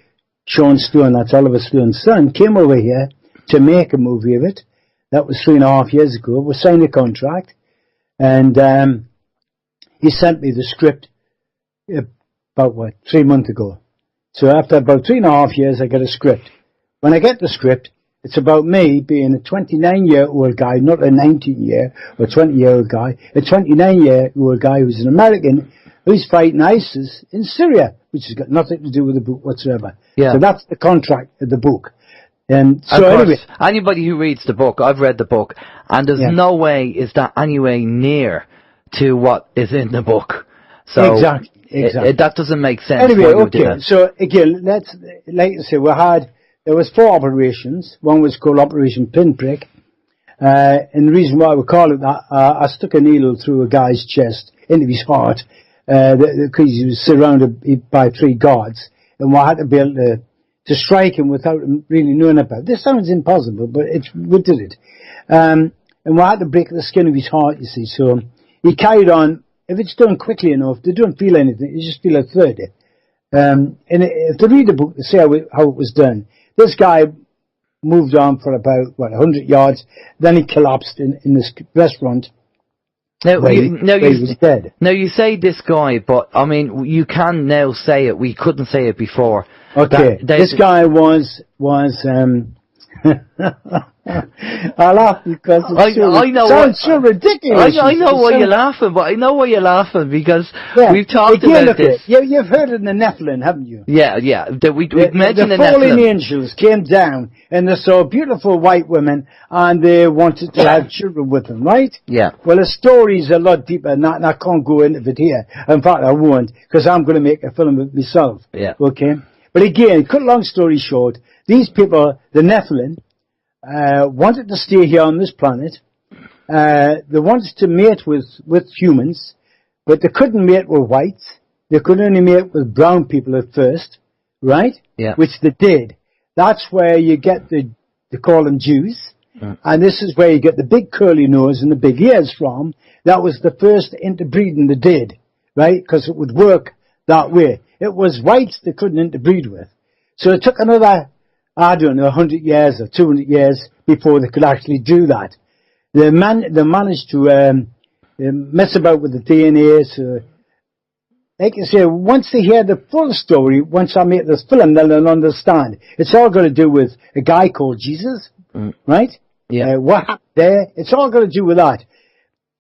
Speaker 5: Sean Stone, that's Oliver Stone's son, came over here to make a movie of it. That was 3.5 years ago. We signed a contract, and he sent me the script about 3 months ago. So after about 3.5 years, I get a script. When I get the script, it's about me being a 29-year-old guy, not a 19-year or 20-year-old guy, a 29-year-old guy who's an American who's fighting ISIS in Syria, which has got nothing to do with the book whatsoever. Yeah. So that's the contract of the book. And so anyway,
Speaker 2: anybody who reads the book, I've read the book, and there's no way is that anywhere near to what is in the book. So
Speaker 5: exactly.
Speaker 2: That doesn't make sense.
Speaker 5: Anyway, okay. So again, like I say, there was 4 operations. One was called Operation Pinprick. And the reason why we call it that, I stuck a needle through a guy's chest into his heart, because he was surrounded by 3 guards, and we had to be able to strike him without him really knowing about it. This sounds impossible, but we did it. And we had to break the skin of his heart, you see. So he carried on. If it's done quickly enough, they don't feel anything. You just feel a third. And if they read the book, they say how it was done. This guy moved on for about 100 yards. Then he collapsed in this restaurant. He was dead.
Speaker 2: Now you say this guy, but I mean you can now say it. We couldn't say it before.
Speaker 5: Okay, this guy was I laugh because it sounds so ridiculous.
Speaker 2: I know why you're laughing, but I know why you're laughing because we've talked
Speaker 5: Again,
Speaker 2: about this.
Speaker 5: You've heard of the Nephilim, haven't you?
Speaker 2: Yeah. We've mentioned
Speaker 5: the
Speaker 2: the
Speaker 5: fallen
Speaker 2: Nephilim.
Speaker 5: angels came down and they saw beautiful white women and they wanted to have children with them, right?
Speaker 2: Yeah.
Speaker 5: Well, the story's a lot deeper than that, and I can't go into it here. In fact, I won't, because I'm going to make a film of myself.
Speaker 2: Yeah.
Speaker 5: Okay? But again, cut long story short, these people, the Nephilim, wanted to stay here on this planet. They wanted to mate with humans, but they couldn't mate with whites. They could only mate with brown people at first, right?
Speaker 2: Yeah.
Speaker 5: Which they did. That's where you get they call them Jews. And this is where you get the big curly nose and the big ears from. That was the first interbreeding they did, right? Because it would work that way. It was whites they couldn't interbreed with. So it took another, 100 years or 200 years before they could actually do that. They managed to mess about with the DNA. So, like I say, once they hear the full story, once I make this film, then they'll understand. It's all got to do with a guy called Jesus, right?
Speaker 2: Yeah.
Speaker 5: What happened there? It's all got to do with that.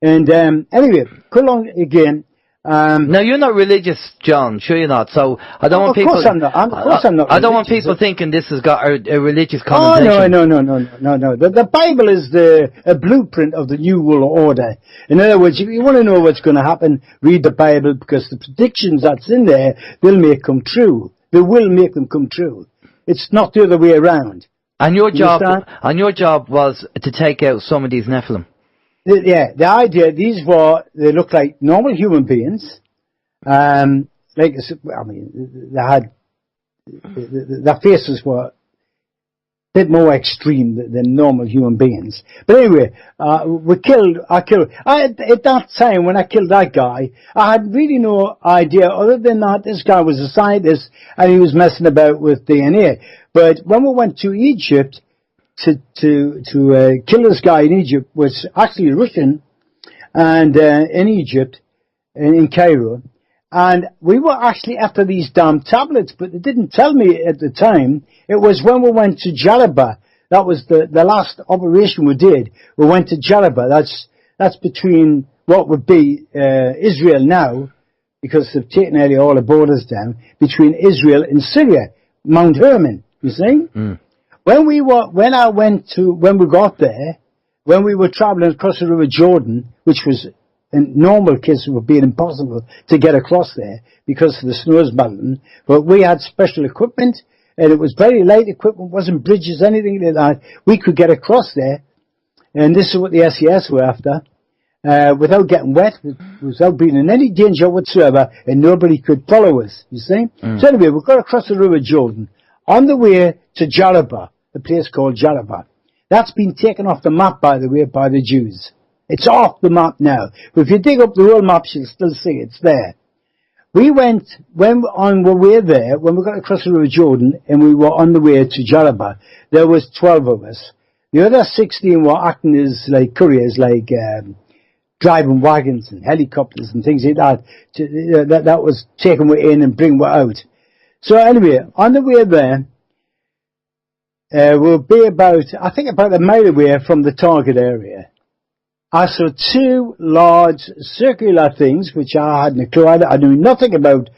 Speaker 5: And anyway, go along again.
Speaker 2: Now you're not religious, John. Sure you're not. So I don't want people.
Speaker 5: Of course I'm not. Of course I'm not.
Speaker 2: I don't want people thinking this has got a religious connotation.
Speaker 5: Oh no. The Bible is a blueprint of the New World Order. In other words, if you want to know what's going to happen, read the Bible, because the predictions that's in there will make them true. They will make them come true. It's not the other way around.
Speaker 2: And your job was to take out some of these Nephilim.
Speaker 5: The idea, they looked like normal human beings. Like, I mean, their faces were a bit more extreme than normal human beings. But anyway, at that time when I killed that guy, I had really no idea other than that this guy was a scientist and he was messing about with DNA. But when we went to Egypt, to kill this guy in Egypt, was actually Russian, and in Egypt, in Cairo, and we were actually after these damn tablets, but they didn't tell me at the time. It was when we went to Jalaba. That was the last operation we did. We went to Jalaba. That's between what would be Israel now, because they've taken nearly all the borders down, between Israel and Syria, Mount Hermon, you see? When we got there, when we were traveling across the River Jordan, which was in normal cases would be impossible to get across there because the snow was melting, but we had special equipment, and it was very light equipment, wasn't bridges, anything like that. We could get across there, and this is what the SES were after, without getting wet, without being in any danger whatsoever, and nobody could follow us, you see? So anyway, we got across the River Jordan, on the way to Jalaba, a place called Jalaba. That's been taken off the map, by the way, by the Jews. It's off the map now. But if you dig up the whole map, you'll still see it's there. We went, when we were there, when we got across the River Jordan, and we were on the way to Jalaba, there was 12 of us. The other 16 were acting as like couriers, like driving wagons and helicopters and things like that. That was taking we in and bringing we out. So anyway, on the way there, we'll be about a mile away from the target area. I saw two large circular things, which I hadn't a clue. I knew nothing about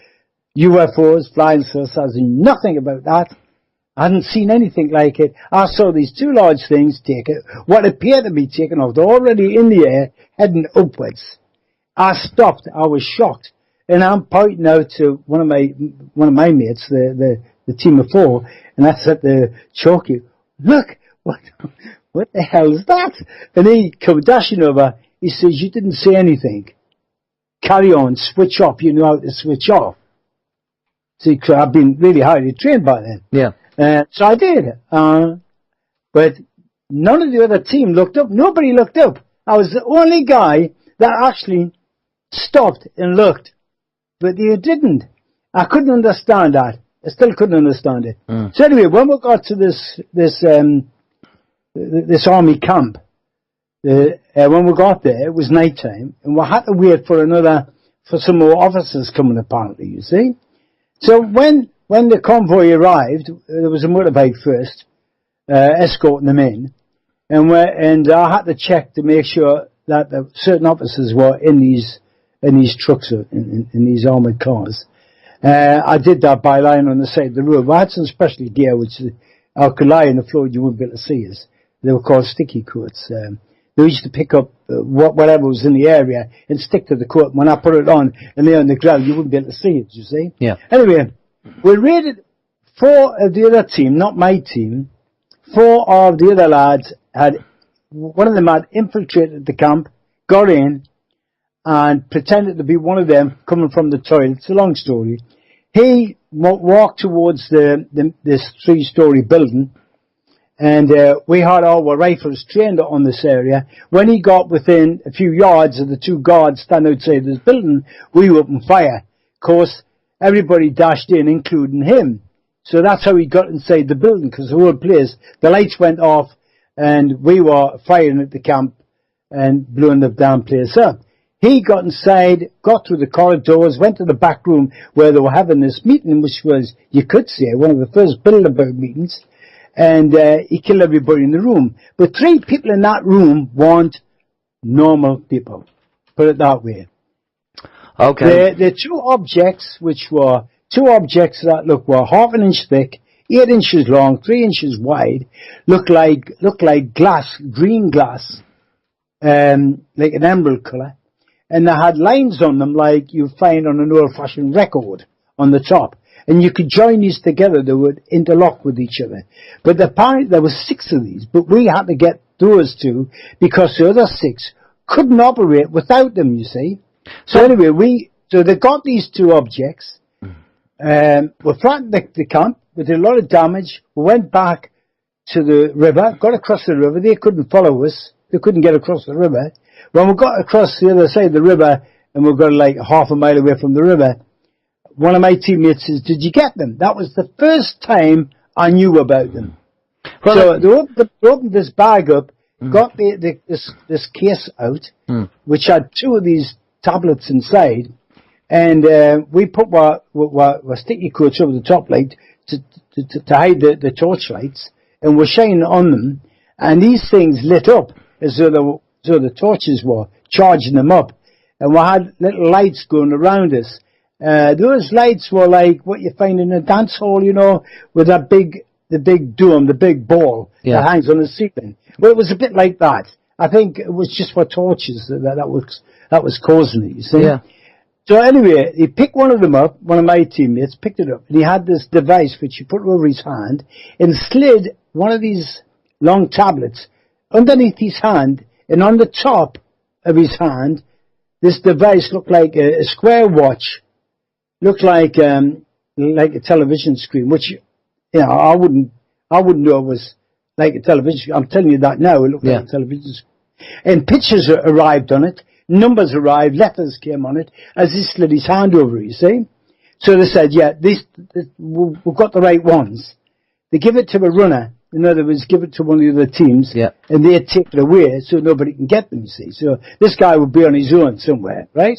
Speaker 5: UFOs, flying saucers, I knew nothing about that. I hadn't seen anything like it. I saw these two large things what appeared to be taken off. They're already in the air, heading upwards. I stopped. I was shocked. And I'm pointing out to one of my mates, the team of four, and I said to Chalky, look, what the hell is that? And he come dashing over. He says, you didn't say anything. Carry on, switch off. You know how to switch off. See, I've been really highly trained by then.
Speaker 2: Yeah.
Speaker 5: So I did. But none of the other team looked up. Nobody looked up. I was the only guy that actually stopped and looked. But you didn't. I couldn't understand that. I still couldn't understand it. So anyway, when we got to this army camp, when we got there, it was night time, and we had to wait for some more officers coming, apparently, you see. So when the convoy arrived, there was a motorbike first, escorting them in, and I had to check to make sure that certain officers were in these trucks, in these armoured cars. I did that by lying on the side of the road. I had some special gear which I could lie on the floor, you wouldn't be able to see us. They were called sticky coats. They used to pick up whatever was in the area and stick to the coat. When I put it on and lay on the ground, you wouldn't be able to see it, you see?
Speaker 2: Yeah.
Speaker 5: Anyway, we raided 4 of the other team, not my team. 4 of the other lads one of them had infiltrated the camp, got in, and pretended to be one of them coming from the toilet. It's a long story. He walked towards this 3-story building, and we had our rifles trained on this area. When he got within a few yards of the 2 guards standing outside this building, we opened fire. Of course, everybody dashed in, including him. So that's how he got inside the building, because the whole place, the lights went off, and we were firing at the camp and blowing the damn place up. He got inside, got through the corridors, went to the back room where they were having this meeting, which was, you could say, one of the first Bilderberg meetings, and he killed everybody in the room. But 3 people in that room weren't normal people. Put it that way.
Speaker 2: Okay.
Speaker 5: The 2 objects, which were 2 objects that were half an inch thick, 8 inches long, 3 inches wide, looked like glass, green glass, like an emerald colour. And they had lines on them like you find on an old-fashioned record on the top. And you could join these together, they would interlock with each other. But apparently there were 6 of these, but we had to get those 2 because the other 6 couldn't operate without them, you see. So anyway, so they got these 2 objects, we flattened the camp, we did a lot of damage, we went back to the river, got across the river, they couldn't follow us, they couldn't get across the river. When we got across the other side of the river, and we got like half a mile away from the river, one of my teammates says, "Did you get them?" That was the first time I knew about them. Well, so they opened this bag up, got this case out, which had 2 of these tablets inside, and we put our sticky coats over the top light to hide the torch lights, and we're shining on them, and these things lit up as though the torches were charging them up, and we had little lights going around us. Those lights were like what you find in a dance hall, you know, with the big dome, the big ball that hangs on the ceiling. Well, it was a bit like that. I think it was just for torches that was causing it, you see. Yeah. So anyway, he picked one of them up, one of my teammates picked it up, and he had this device which he put over his hand and slid one of these long tablets underneath his hand, and on the top of his hand, this device looked like a square watch, looked like a television screen, which, you know, I wouldn't know it was like a television screen. I'm telling you that now, it looked like a television screen. And pictures arrived on it, numbers arrived, letters came on it, as he slid his hand over it, you see. So they said, yeah, we've got the right ones. They give it to a runner. In other words, give it to one of the other teams, and they take it away so nobody can get them, you see. So this guy would be on his own somewhere, right?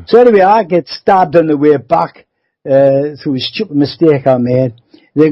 Speaker 5: So anyway, I get stabbed on the way back through a stupid mistake I made. I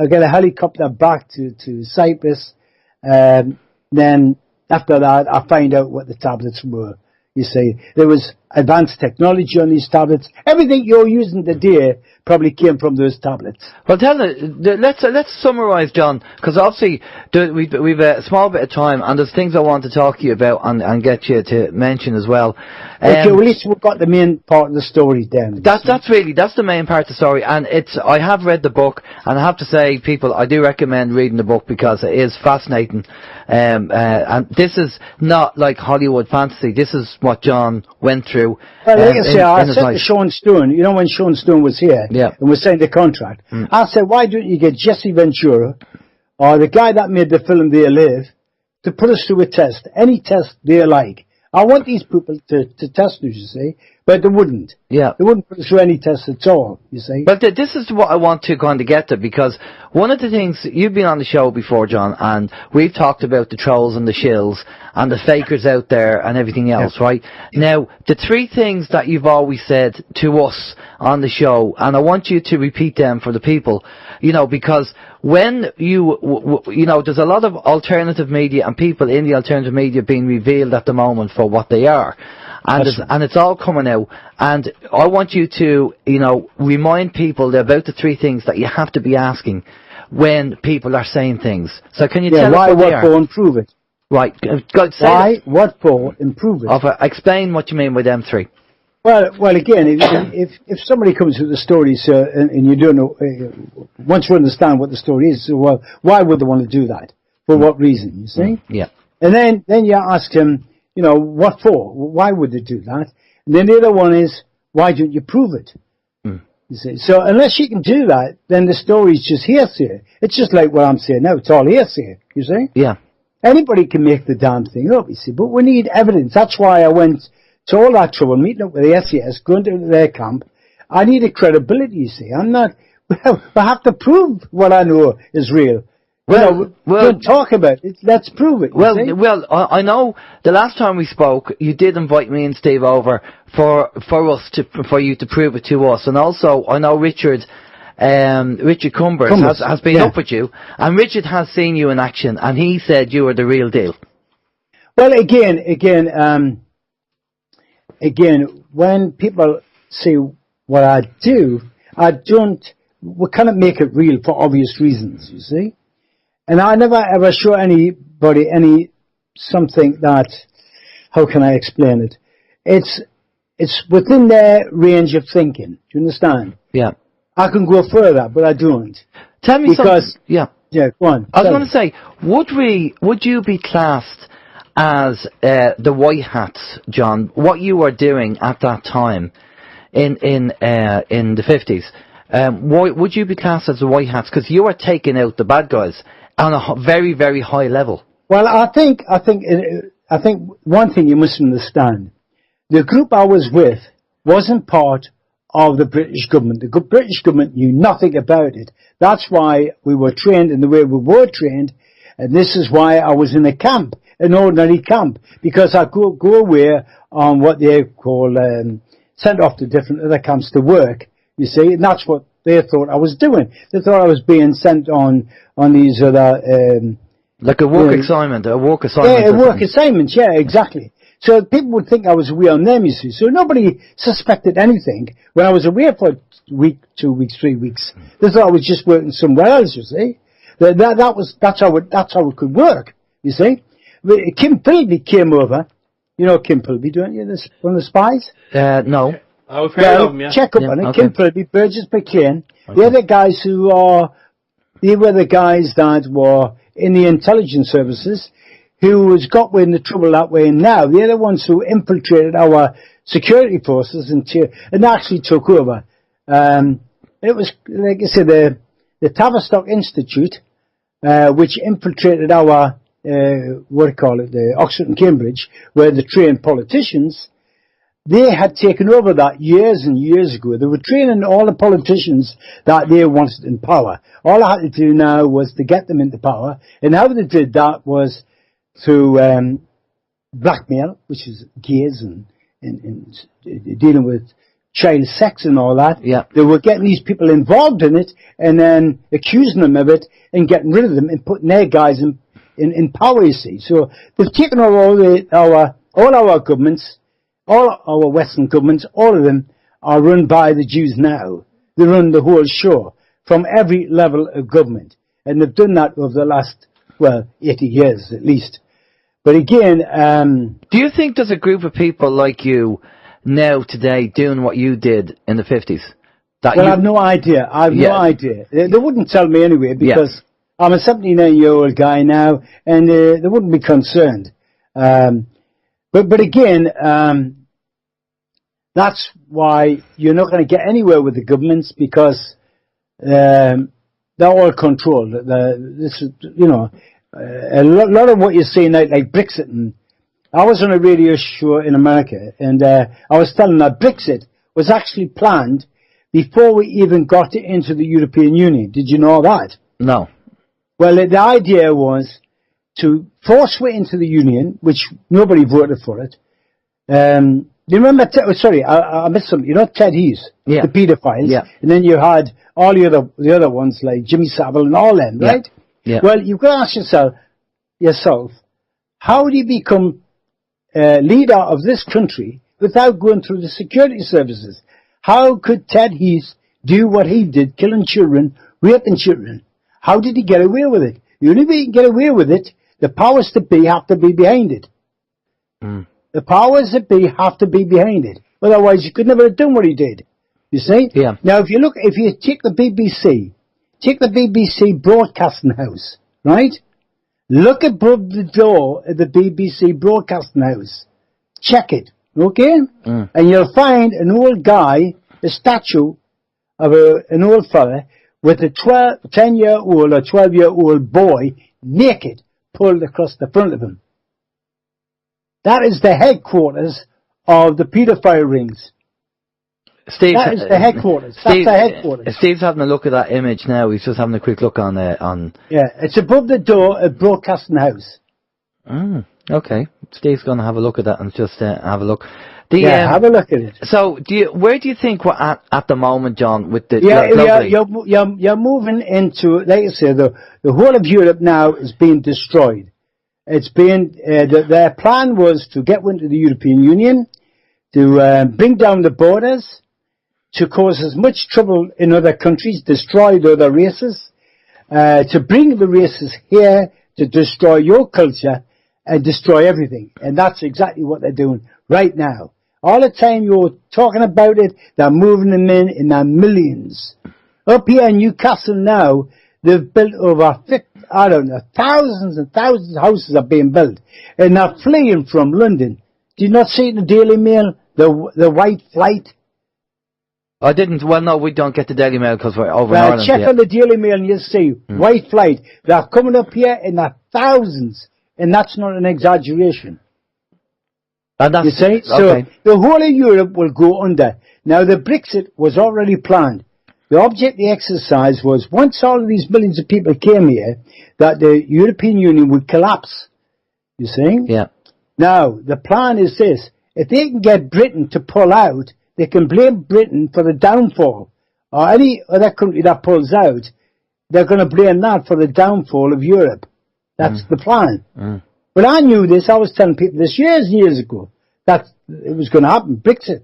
Speaker 5: get a helicopter back to Cyprus. Then after that, I find out what the tablets were. You see, there was advanced technology on these tablets. Everything you're using today probably came from those tablets.
Speaker 2: Well, let's summarise, John, because obviously we've a small bit of time, and there's things I want to talk to you about and get you to mention as well.
Speaker 5: Okay, well, at least we've got the main part of the story down.
Speaker 2: That's the main part of the story, and I have read the book, and I have to say, people, I do recommend reading the book because it is fascinating. And this is not like Hollywood fantasy. This is what John went through.
Speaker 5: Well, like I say, I said to Sean Stone, you know, when Sean Stone was here and was signed the contract, I said, why don't you get Jesse Ventura or the guy that made the film They Live to put us through a test, any test they like. I want these people to test us, you see, but they wouldn't. Yeah. They wouldn't put us through any tests at all, you see.
Speaker 2: But this is what I want to kind of get to, because one of the things, you've been on the show before, John, and we've talked about the trolls and the shills and the fakers out there and everything else, right? Now, the 3 things that you've always said to us on the show, and I want you to repeat them for the people, you know, because when you know, there's a lot of alternative media and people in the alternative media being revealed at the moment for what they are. And it's all coming out. And I want you to, you know, remind people about the three things that you have to be asking when people are saying things. So can you tell us
Speaker 5: why,
Speaker 2: what they
Speaker 5: what
Speaker 2: are?
Speaker 5: for, improve it.
Speaker 2: Right. Go, say
Speaker 5: Why,
Speaker 2: that.
Speaker 5: what for, improve it.
Speaker 2: Explain what you mean by them three.
Speaker 5: Well, again, if somebody comes with a story, and you don't know, once you understand what the story is, so, well, why would they want to do that? For what reason, you see?
Speaker 2: Yeah.
Speaker 5: And then you ask them, you know, what for? Why would they do that? And then the other one is, why don't you prove it? You see? So unless you can do that, then the story's just hearsay. It's just like what I'm saying now. It's all hearsay, you see?
Speaker 2: Yeah.
Speaker 5: Anybody can make the damn thing up, you see, but we need evidence. That's why I went to all that trouble, meeting up with the SAS, going to their camp. I need a credibility, you see. I'm not, I have to prove what I know is real. Well, don't talk about it. Let's prove it.
Speaker 2: Well, I know the last time we spoke, you did invite me and Steve over for you to prove it to us, and also I know Richard Cumbers has been up with you, and Richard has seen you in action, and he said you were the real deal.
Speaker 5: Well, again, when people see what I do, we cannot make it real for obvious reasons, you see. And I never ever show anybody something that, how can I explain it? It's within their range of thinking. Do you understand?
Speaker 2: Yeah.
Speaker 5: I can go further, but I don't.
Speaker 2: Tell me something. Yeah.
Speaker 5: Yeah, go on.
Speaker 2: I was going to say, would you be classed as the white hats, John? What you were doing at that time in the 50s? Would you be classed as the white hats? Because you were taking out the bad guys on a very, very high level.
Speaker 5: Well, I think one thing you must understand: the group I was with wasn't part of the British government. The British government knew nothing about it. That's why we were trained in the way we were trained, and this is why I was in a camp, an ordinary camp, because I go away on what they call sent off to different other camps to work. You see, and that's what they thought I was doing. They thought I was being sent on these other
Speaker 2: like a work assignment. Yeah,
Speaker 5: a work assignment. Yeah, exactly. So people would think I was away on them, you see. So nobody suspected anything when I was away for a week, 2 weeks, 3 weeks. They thought I was just working somewhere else, you see. That's how it could work, you see. Kim Philby came over. You know Kim Philby, don't you? One of the spies?
Speaker 2: No.
Speaker 3: I've heard of him, yeah.
Speaker 5: Check up on it.
Speaker 2: Okay.
Speaker 5: Kim Philby, Burgess McCain. Okay. They're the guys they were the guys that were in the intelligence services who has got in the trouble that way now. They're the ones who infiltrated our security forces and actually took over. It was, like I said, the Tavistock Institute, which infiltrated our, the Oxford and Cambridge, where they trained politicians. They had taken over that years and years ago. They were training all the politicians that they wanted in power. All I had to do now was to get them into power. And how they did that was through blackmail, which is gays and dealing with child sex and all that.
Speaker 2: Yeah.
Speaker 5: They were getting these people involved in it and then accusing them of it and getting rid of them and putting their guys in power, you see. So they've taken over all our governments. All our Western governments, all of them, are run by the Jews now. They run the whole show from every level of government. And they've done that over the last, 80 years at least. But again...
Speaker 2: do you think there's a group of people like you now, today, doing what you did in the 50s?
Speaker 5: I have no idea. No idea. They wouldn't tell me anyway, because I'm a 79-year-old guy now, and they wouldn't be concerned. But again... that's why you're not going to get anywhere with the governments, because they're all controlled. A lot of what you're seeing now, like Brexit. And I was on a radio show in America, and I was telling that Brexit was actually planned before we even got into the European Union. Did you know that?
Speaker 2: No.
Speaker 5: Well, the idea was to force way into the Union, which nobody voted for it. Do you remember? I missed some. You know Ted Heath,
Speaker 2: Yeah.
Speaker 5: the paedophiles,
Speaker 2: Yeah.
Speaker 5: and then you had all the other ones like Jimmy Savile and all them, right?
Speaker 2: Yeah.
Speaker 5: Well, you've got to ask yourself, how do you become leader of this country without going through the security services? How could Ted Heath do what he did, killing children, raping children? How did he get away with it? The only way you can get away with it, the powers that be have to be behind it. The powers that be have to be behind it. Otherwise, you could never have done what he did. You see?
Speaker 2: Yeah.
Speaker 5: Now, if you take the BBC broadcasting house, right? Look above the door at the BBC broadcasting house. Check it, okay? And you'll find an old guy, a statue of an old fella with a 10-year-old or 12-year-old boy naked pulled across the front of him. That is the headquarters of the paedophile rings.
Speaker 2: Steve,
Speaker 5: That is the headquarters. That's the headquarters.
Speaker 2: Steve's having a look at that image now. He's just having a quick look on.
Speaker 5: Yeah, it's above the door at Broadcasting House.
Speaker 2: Okay. Steve's going to have a look at that and just have a look.
Speaker 5: Have a look at it.
Speaker 2: So, where do you think we're at the moment, John, with the globally?
Speaker 5: You're moving into, like I say, the whole of Europe now is being destroyed. It's been their plan was to get into the European Union, to bring down the borders, to cause as much trouble in other countries, destroy the other races, to bring the races here to destroy your culture and destroy everything. And that's exactly what they're doing right now. All the time you're talking about it, they're moving them in their millions. Up here in Newcastle now, they've built over thousands and thousands of houses are being built. And they're fleeing from London. Did you not see it in the Daily Mail, the white flight?
Speaker 2: I didn't. Well, no, we don't get the Daily Mail because we're over in Ireland.
Speaker 5: Check on the Daily Mail and you'll see, white flight. They're coming up here in their thousands. And that's not an exaggeration.
Speaker 2: And that's,
Speaker 5: you see?
Speaker 2: okay.
Speaker 5: So the whole of Europe will go under. Now the Brexit was already planned. The object of the exercise was once all of these millions of people came here, that the European Union would collapse. You see?
Speaker 2: Yeah.
Speaker 5: Now, the plan is this. If they can get Britain to pull out, they can blame Britain for the downfall. Or any other country that pulls out, they're going to blame that for the downfall of Europe. That's the plan. But I knew this. I was telling people this years and years ago that it was going to happen. Brexit.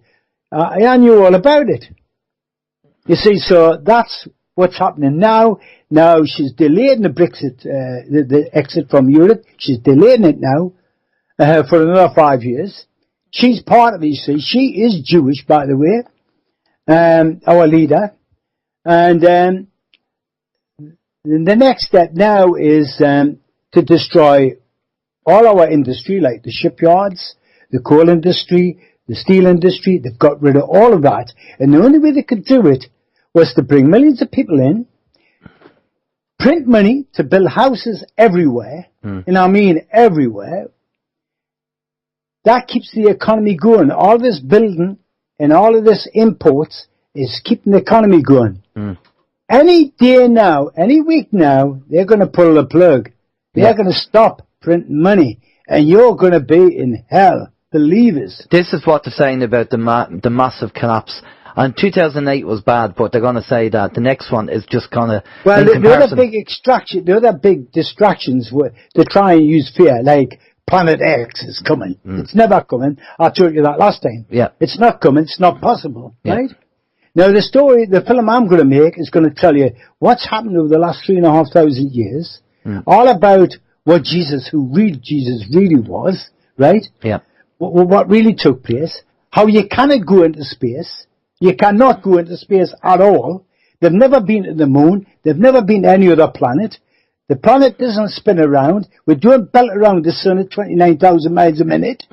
Speaker 5: I knew all about it. You see, so that's what's happening now. Now she's delaying the Brexit, the exit from Europe. She's delaying it now for another 5 years. She's part of it, you see. She is Jewish, by the way, our leader. And the next step now is to destroy all our industry, like the shipyards, the coal industry, the steel industry. They've got rid of all of that. And the only way they could do it was to bring millions of people in, print money to build houses everywhere, and I mean everywhere. That keeps the economy going. All this building and all of this imports is keeping the economy going. Any day now, any week now, they're going to pull the plug. They're going to stop printing money, and you're going to be in hell. Believe us.
Speaker 2: This is what they're saying about the massive collapse. And 2008 was bad, but they're going to say that the next one is just kind of.
Speaker 5: Well, the other big distractions were to try and use fear, like Planet X is coming. It's never coming. I told you that last time.
Speaker 2: Yeah.
Speaker 5: It's not coming. It's not possible, right? Now, the film I'm going to make is going to tell you what's happened over the last 3,500 years, all about what Jesus really was, right?
Speaker 2: Yeah.
Speaker 5: What really took place, how you cannot go into space. You cannot go into space at all. They've never been to the moon. They've never been to any other planet. The planet doesn't spin around. We're doing belt around the sun at 29,000 miles a minute.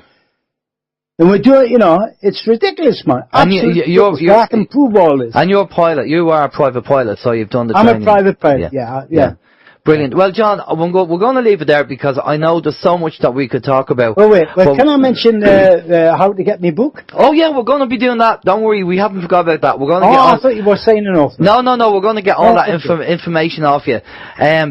Speaker 5: And we're doing, it's ridiculous, man. Absolutely. I can prove all this.
Speaker 2: And you're a pilot. You are a private pilot, so you've done the
Speaker 5: I'm
Speaker 2: training.
Speaker 5: a private pilot, yeah.
Speaker 2: Brilliant. Well, John, we're going to leave it there because I know there's so much that we could talk about.
Speaker 5: Oh, wait. Well, can I mention how to get me book?
Speaker 2: Oh, yeah, we're going to be doing that. Don't worry, we haven't forgot about that. We're going to get
Speaker 5: I thought you were saying enough.
Speaker 2: No, we're going to get all that information off you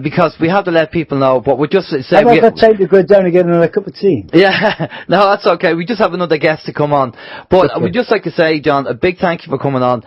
Speaker 2: because we have to let people know. But we're just saying...
Speaker 5: I've got time to go down and get another cup of tea.
Speaker 2: Yeah, no, that's okay. We just have another guest to come on. But we'd just like to say, John, a big thank you for coming on.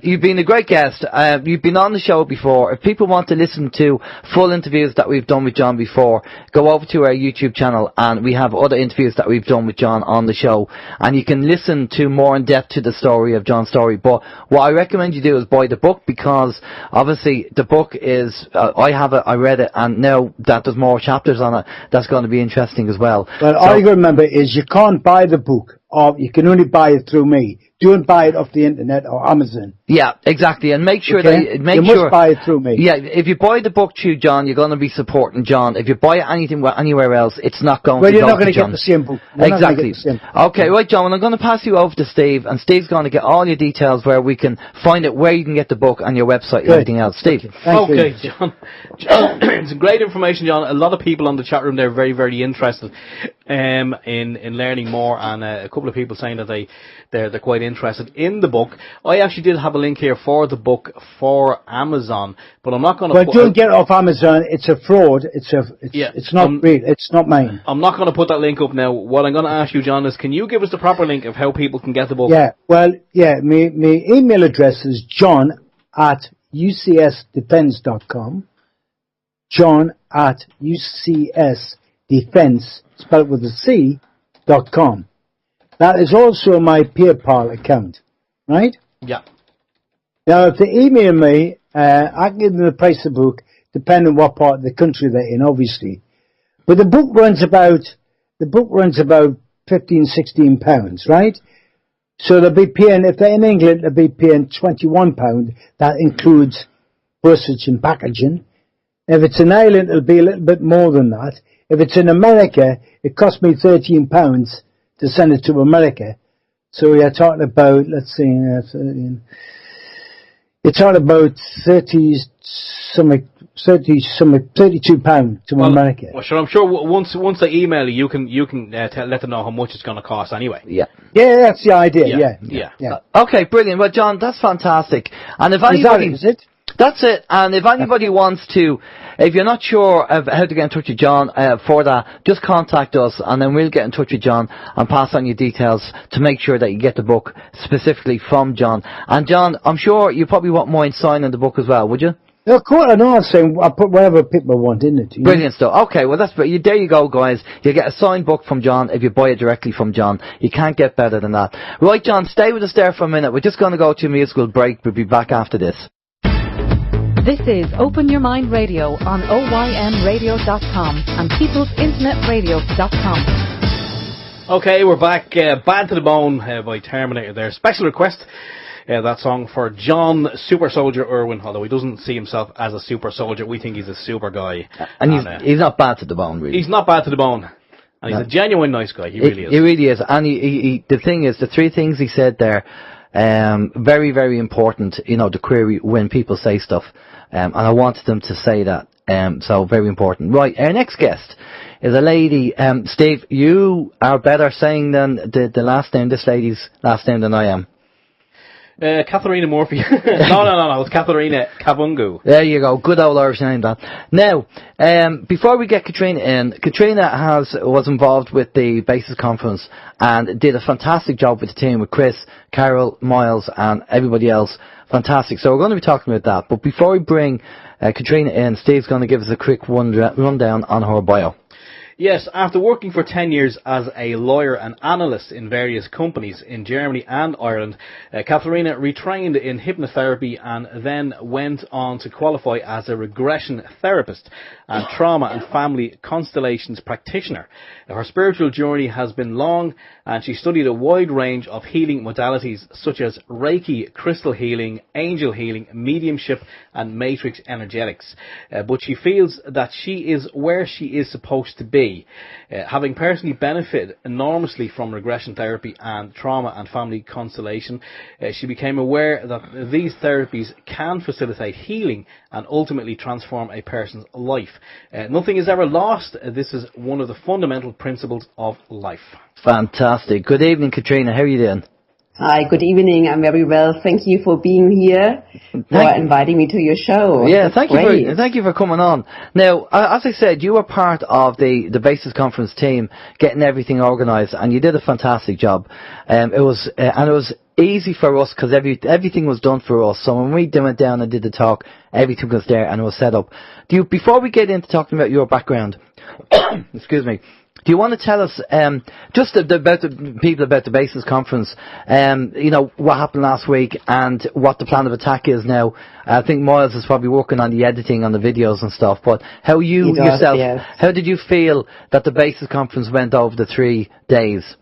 Speaker 2: You've been a great guest. You've been on the show before. If people want to listen to full interviews that we've done with John before, go over to our YouTube channel and we have other interviews that we've done with John on the show, and you can listen to more in depth to the story of John's story. But what I recommend you do is buy the book, because obviously the book is I have it, I read it, and now that there's more chapters on it, that's going to be interesting as well.
Speaker 5: Well, all you got to remember is you can't buy the book, or you can only buy it through me. Don't buy it off the internet or Amazon.
Speaker 2: Yeah, exactly, and make sure
Speaker 5: that you must buy it through me.
Speaker 2: Yeah, if you buy the book through John, you're going to be supporting John. If you buy it anywhere else, it's not going to go to John.
Speaker 5: Well, you're not going to get the same book.
Speaker 2: Exactly. Okay, right, John. Well, I'm going to pass you over to Steve, and Steve's going to get all your details where we can find it, where you can get the book, and your website and everything else. Steve.
Speaker 3: Okay, John. It's great information, John. A lot of people on the chat room, they're very, very interested in learning more, and a couple of people saying that they're quite interested in the book. I actually did have a link here for the book for Amazon, but I'm not going to...
Speaker 5: Well, don't get it off Amazon. It's a fraud. It's not real. It's not mine.
Speaker 3: I'm not going to put that link up now. What I'm going to ask you, John, is can you give us the proper link of how people can get the book?
Speaker 5: Yeah, well, yeah, my email address is john@ucsdefense.com. john@ucsdefense, spelled with a C.com. That is also my PayPal account, right?
Speaker 3: Yeah.
Speaker 5: Now, if they email me, I can give them the price of the book, depending on what part of the country they're in, obviously. But the book runs about 15, 16 pounds, right? So they'll be paying, if they're in England, they'll be paying £21. That includes postage and packaging. If it's in Ireland, it'll be a little bit more than that. If it's in America, it cost me £13 to send it to America. So you're talking about, let's see, you're talking about £32 to America.
Speaker 3: Well, sure. I'm sure once they email you can let them know how much it's going to cost anyway.
Speaker 2: Yeah.
Speaker 5: Yeah, that's the idea. Yeah.
Speaker 2: Okay, brilliant. Well, John, that's fantastic. And if anybody,
Speaker 5: is it?
Speaker 2: That's it. And if anybody wants to, if you're not sure of how to get in touch with John for that, just contact us, and then we'll get in touch with John and pass on your details to make sure that you get the book specifically from John. And John, I'm sure you probably won't mind signing the book as well, would you?
Speaker 5: Of course, I know. I'm saying I'll put whatever people want in it.
Speaker 2: Brilliant stuff. Okay, well there you go, guys. You get a signed book from John if you buy it directly from John. You can't get better than that. Right, John, stay with us there for a minute. We're just going to go to a musical break. We'll be back after this.
Speaker 4: This is Open Your Mind Radio on OYMradio.com and peoplesinternetradio.com.
Speaker 3: Okay, we're back. Bad to the Bone by Terminator there. Special request. That song for John Super Soldier Urwin, although he doesn't see himself as a super soldier. We think he's a super guy.
Speaker 2: And he's not bad to the bone, really.
Speaker 3: He's not bad to the bone. And he's a genuine nice guy. He really is.
Speaker 2: He really is. And the thing is, the three things he said there, very, very important, to query when people say stuff. And I wanted them to say that. So very important. Right, our next guest is a lady. Steve, you are better saying than the last name, this lady's last name, than I am.
Speaker 3: Katherina Murphy. No, it's Katherina Kavungu.
Speaker 2: There you go. Good old Irish name, that. Now, before we get Katherina in, Katherina was involved with the Basis Conference and did a fantastic job with the team, with Chris, Carol, Miles, and everybody else. Fantastic. So we're going to be talking about that. But before we bring Katherina in, Steve's going to give us a quick rundown on her bio.
Speaker 3: Yes, after working for 10 years as a lawyer and analyst in various companies in Germany and Ireland, Katherina retrained in hypnotherapy and then went on to qualify as a regression therapist and trauma and family constellations practitioner. Her spiritual journey has been long, and she studied a wide range of healing modalities such as Reiki, crystal healing, angel healing, mediumship and matrix energetics. But she feels that she is where she is supposed to be. today. Having personally benefited enormously from regression therapy and trauma and family constellation, she became aware that these therapies can facilitate healing and ultimately transform a person's life. Nothing is ever lost. This is one of the fundamental principles of life.
Speaker 2: Fantastic. Good evening, Katherina. How are you doing?
Speaker 6: Hi, good evening. I'm very well. Thank you for being here, for inviting me to your show.
Speaker 2: Yeah, thank you for coming on. Now, as I said, you were part of the Basis Conference team, getting everything organised, and you did a fantastic job. It was easy for us because everything was done for us. So when we went down and did the talk, everything was there and it was set up. Before we get into talking about your background, excuse me. Do you want to tell us just about the people about the Basis Conference, what happened last week and what the plan of attack is now? I think Miles is probably working on the editing on the videos and stuff, but how how did you feel that the Basis Conference went over the 3 days?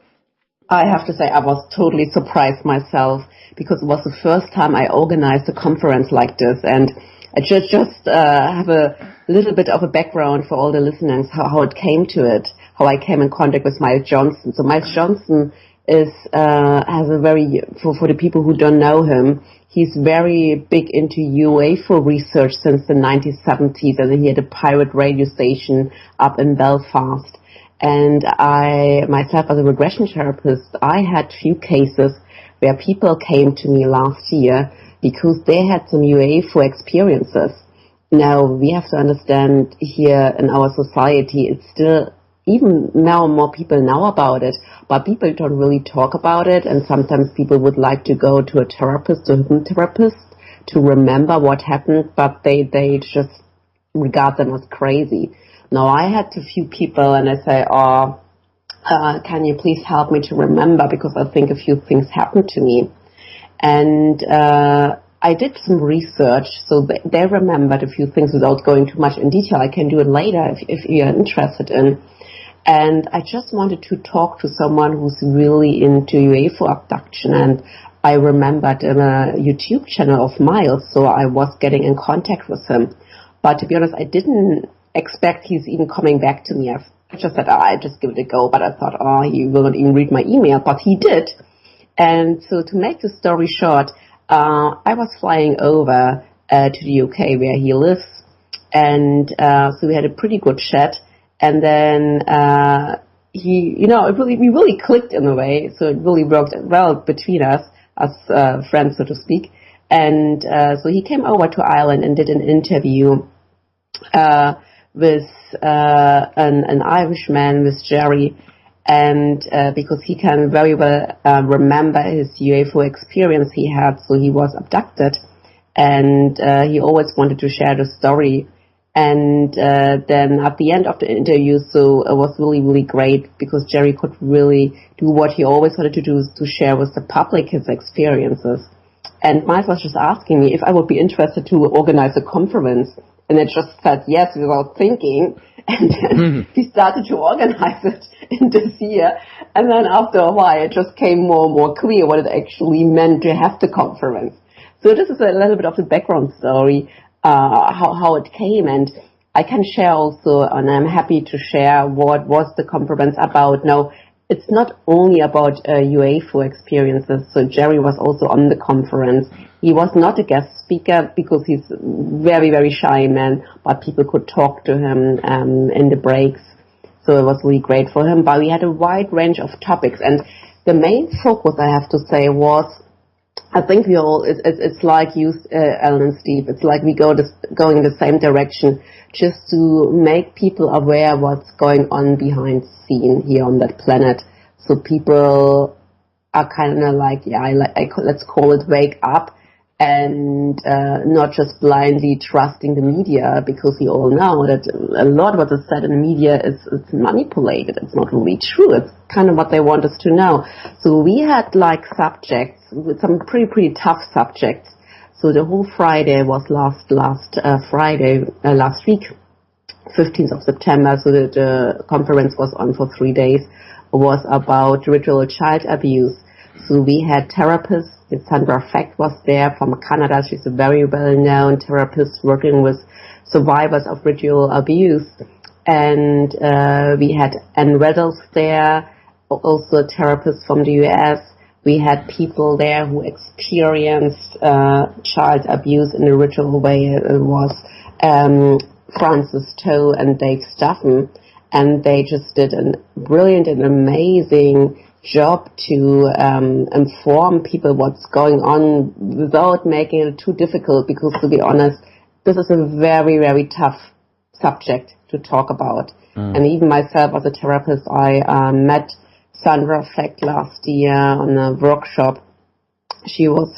Speaker 6: I have to say I was totally surprised myself because it was the first time I organized a conference like this, and I just have a little bit of a background for all the listeners, how it came to it, how I came in contact with Miles Johnson. So Miles Johnson has a very, for the people who don't know him, he's very big into UFO research since the 1970s, and he had a pirate radio station up in Belfast. And I, myself as a regression therapist, I had few cases where people came to me last year because they had some UFO experiences. Now, we have to understand here in our society, it's still, even now more people know about it, but people don't really talk about it, and sometimes people would like to go to a therapist or hypnotherapist to remember what happened, but they just regard them as crazy. Now, I had a few people, and I say, can you please help me to remember, because I think a few things happened to me. And I did some research, so they remembered a few things without going too much in detail. I can do it later if you're interested in. And I just wanted to talk to someone who's really into UFO abduction, and I remembered a YouTube channel of Miles, so I was getting in contact with him. But to be honest, I didn't expect he's even coming back to me. I just said, I just give it a go, but I thought, he will not even read my email, but he did. And so to make the story short, I was flying over to the UK where he lives, and so we had a pretty good chat, and then we really clicked in a way, so it really worked well between us as friends, so to speak. And so he came over to Ireland and did an interview with an Irishman, with Jerry, and because he can very well remember his UFO experience he had. So he was abducted, and he always wanted to share the story. And then at the end of the interview, so it was really, really great, because Jerry could really do what he always wanted to do, is to share with the public his experiences. And Miles was just asking me if I would be interested to organize a conference. And I just said yes without thinking. And then we started to organize it in this year. And then after a while, it just came more and more clear what it actually meant to have the conference. So this is a little bit of the background story, how it came. And I can share also, and I'm happy to share what was the conference about. Now, it's not only about UFO experiences. So Jerry was also on the conference. He was not a guest speaker because he's very, very shy man, but people could talk to him in the breaks. So it was really great for him. But we had a wide range of topics. And the main focus, I have to say, was, I think we all, it's like you, Alan and Steve, it's like we going in the same direction, just to make people aware what's going on behind the scene here on that planet. So people are kind of like, let's call it wake up, and not just blindly trusting the media, because we all know that a lot of what is said in the media is manipulated. It's not really true. It's kind of what they want us to know. So we had like subjects with some pretty tough subjects. So the whole Friday was last week, 15th of September. So the conference was on for 3 days. Was about ritual child abuse. So we had therapists. Sandra Feck was there from Canada. She's a very well-known therapist working with survivors of ritual abuse. and we had Ann Reddles there, also a therapist from the US. We had people there who experienced child abuse in a ritual way. It was Francis Toe and Dave Staffen, and they just did a brilliant and amazing job to inform people what's going on without making it too difficult, because, to be honest, this is a very, very tough subject to talk about. And even myself as a therapist, I met Sandra Fleck last year on a workshop she was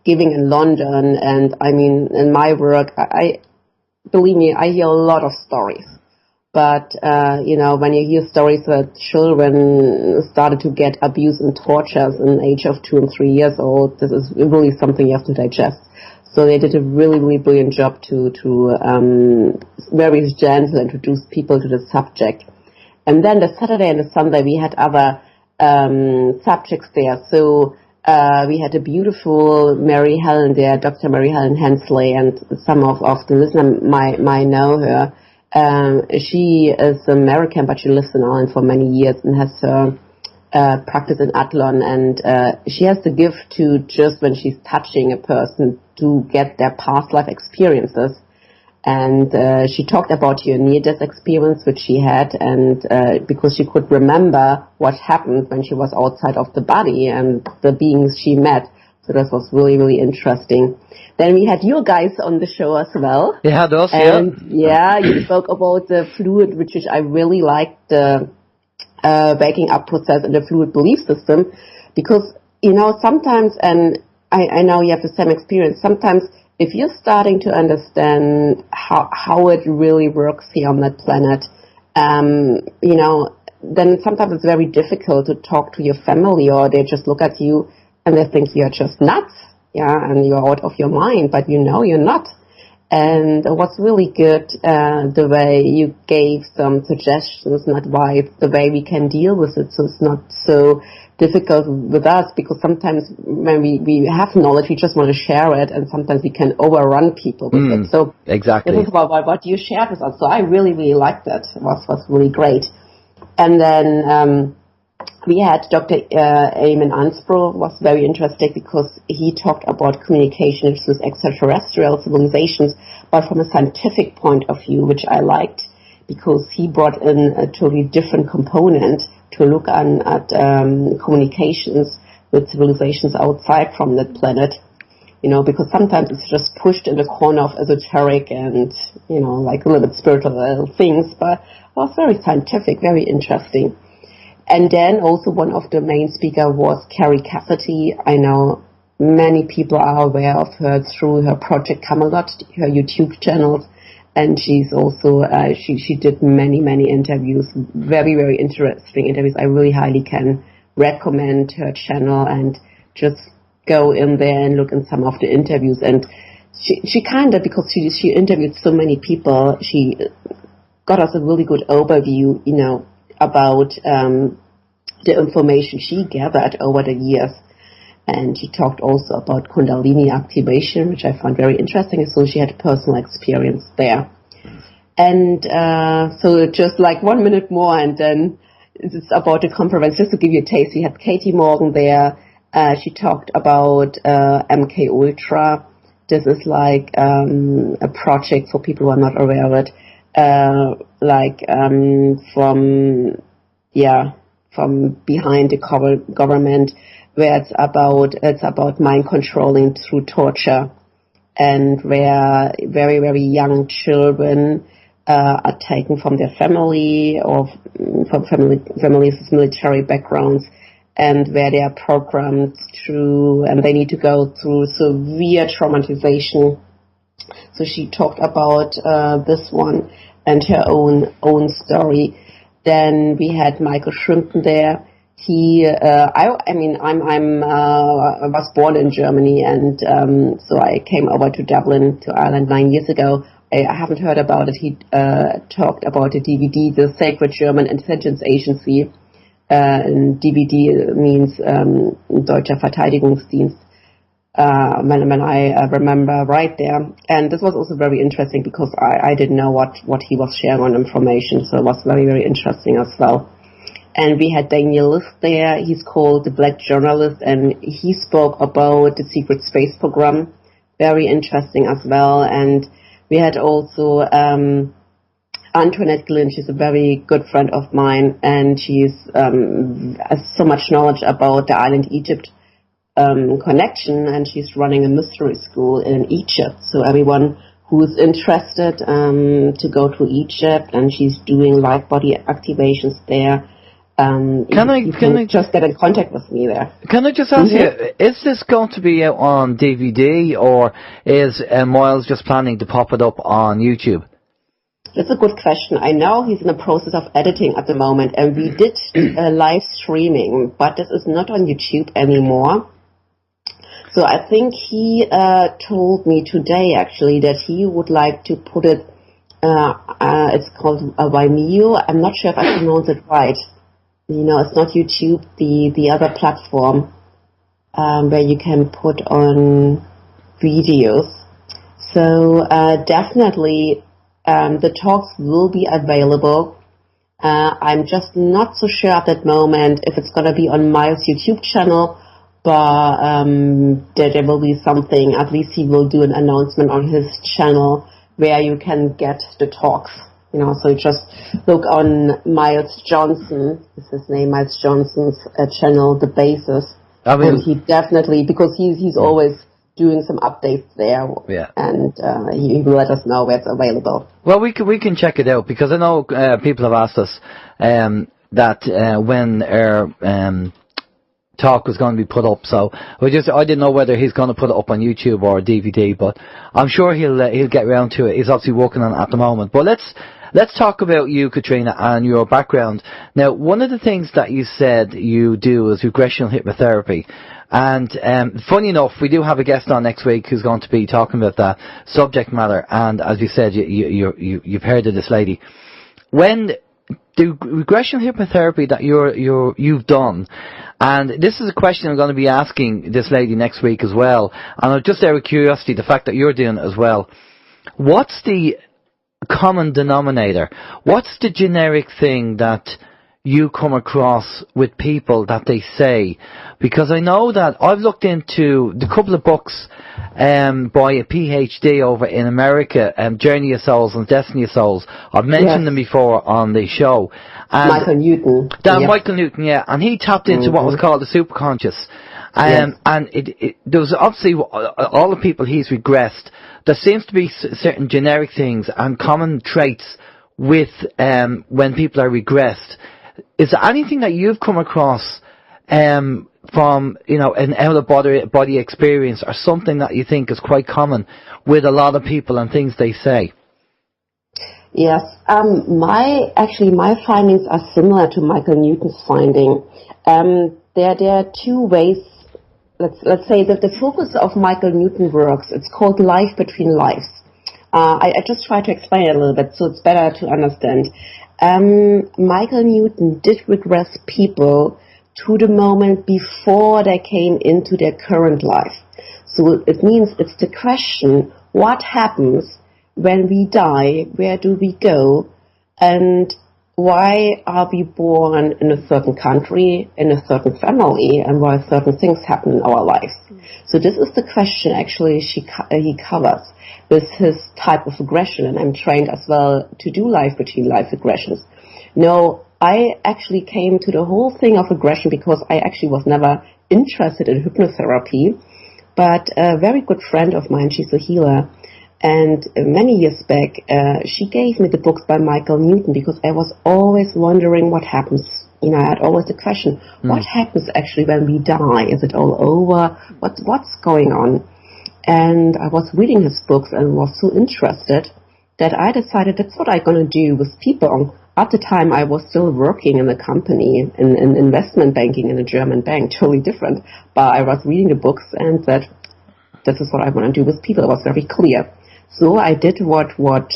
Speaker 6: giving in London, and I mean, in my work, I believe me, I hear a lot of stories. But, when you hear stories that children started to get abused and tortured in the age of 2 and 3 years old, this is really something you have to digest. So they did a really, really brilliant job to very gently introduce people to the subject. And then the Saturday and the Sunday, we had other subjects there. So we had a beautiful Mary Helen there, Dr. Mary Helen Hensley, and some of the listeners might know her. She is American, but she lives in Ireland for many years and has her practice in Athlone, and she has the gift to, just when she's touching a person, to get their past life experiences. And she talked about her near-death experience, which she had, and because she could remember what happened when she was outside of the body and the beings she met. So that was really, really interesting. Then we had you guys on the show as well.
Speaker 2: You had us,
Speaker 6: yeah, you spoke about the fluid, which I really liked, the waking up process and the fluid belief system, because, sometimes, and I know you have the same experience, sometimes if you're starting to understand how it really works here on that planet, then sometimes it's very difficult to talk to your family, or they just look at you and they think you're just nuts, and you're out of your mind, but you're not. And it was really good the way you gave some suggestions and advice, the way we can deal with it, so it's not so difficult with us, because sometimes when we have knowledge, we just want to share it, and sometimes we can overrun people with it. So
Speaker 2: exactly.
Speaker 6: This is what you shared with us. So I really, really liked it. It was really great. And then we had Dr. Eamon Ansbro, was very interesting because he talked about communications with extraterrestrial civilizations, but from a scientific point of view, which I liked, because he brought in a totally different component to look at communications with civilizations outside from that planet. Because sometimes it's just pushed in the corner of esoteric and, like a little bit spiritual things, but it was very scientific, very interesting. And then also one of the main speakers was Carrie Cassidy. I know many people are aware of her through her Project Camelot, her YouTube channels. And she's also, she did many, many interviews, very, very interesting interviews. I really highly can recommend her channel, and just go in there and look in some of the interviews. And she kind of, because she interviewed so many people, she got us a really good overview, about the information she gathered over the years. And she talked also about Kundalini activation, which I found very interesting. So she had personal experience there. And so just like 1 minute more, and then it's about the conference. Just to give you a taste, we had Katie Morgan there. She talked about MK Ultra. This is like a project for people who are not aware of it. From behind the government, where it's about mind controlling through torture, and where very, very young children are taken from their family or from families with military backgrounds, and where they are programmed through, and they need to go through severe traumatization. So she talked about this one and her own story. Then we had Michael Shrimpton there. He, I was born in Germany, and so I came over to Dublin, to Ireland 9 years ago. I haven't heard about it. He talked about the DVD, the Sacred German Intelligence Agency. And DVD means Deutscher Verteidigungsdienst. when I remember right there. And this was also very interesting because I didn't know what he was sharing on information, so it was very, very interesting as well. And we had Daniel List there. He's called the Black Journalist, and he spoke about the secret space program. Very interesting as well. And we had also Antoinette Glynn. She's a very good friend of mine, and she's has so much knowledge about the island Egypt connection, and she's running a mystery school in Egypt. So everyone who's interested to go to Egypt, and she's doing live body activations there. Can I just get in contact with me there?
Speaker 2: Can I just ask you, is this going to be out on DVD, or is Miles just planning to pop it up on YouTube?
Speaker 6: That's a good question. I know he's in the process of editing at the moment, and we did live streaming, but this is not on YouTube anymore. So I think he told me today, actually, that he would like to put it, it's called Vimeo. I'm not sure if I pronounced it right. You know, it's not YouTube, the other platform where you can put on videos. So definitely the talks will be available. I'm just not so sure at that moment if it's going to be on Miles' YouTube channel, but there will be something. At least he will do an announcement on his channel where you can get the talks. You know, so just look on Miles Johnson, is his name, Miles Johnson's channel, The Basis. And he definitely, because he's always doing some updates there, and he will let us know where it's available.
Speaker 2: Well, we can check it out, because I know people have asked us that when our talk was going to be put up, so I didn't know whether he's going to put it up on YouTube or DVD, but I'm sure he'll get around to it. He's obviously working on it at the moment. But let's talk about you, Katherina, and your background. Now, one of the things that you said you do is regression hypnotherapy. And funny enough, we do have a guest on next week who's going to be talking about that subject matter. And as you said, you've heard of this lady. When the regression hypnotherapy that you've done, and this is a question I'm going to be asking this lady next week as well, and I'm just out of curiosity, the fact that you're doing it as well, what's the common denominator? What's the generic thing that you come across with people that they say? Because I know that I've looked into the couple of books by a PhD over in America, Journey of Souls and Destiny of Souls. I've mentioned them before on the show. And
Speaker 6: Michael Newton.
Speaker 2: Michael Newton, yeah. And he tapped into what was called the superconscious. And there was obviously all the people he's regressed. There seems to be certain generic things and common traits with when people are regressed. Is there anything that you've come across from, an out-of-body experience, or something that you think is quite common with a lot of people and things they say?
Speaker 6: Yes, my findings are similar to Michael Newton's finding. There are two ways. Let's say that the focus of Michael Newton works. It's called life between lives. I just try to explain it a little bit so it's better to understand. Michael Newton did regress people to the moment before they came into their current life. So it means it's the question, what happens when we die? Where do we go? And why are we born in a certain country, in a certain family, and why certain things happen in our lives? So this is the question actually he covers with his type of regression, and I'm trained as well to do life between life regressions. No, I actually came to the whole thing of regression because I actually was never interested in hypnotherapy, but a very good friend of mine, she's a healer, and many years back she gave me the books by Michael Newton because I was always wondering what happens. I had always the question, what happens actually when we die? Is it all over? What's going on? And I was reading his books and was so interested that I decided that's what I'm going to do with people. At the time, I was still working in a company, in investment banking in a German bank, totally different. But I was reading the books and said, this is what I want to do with people. It was very clear. So I did what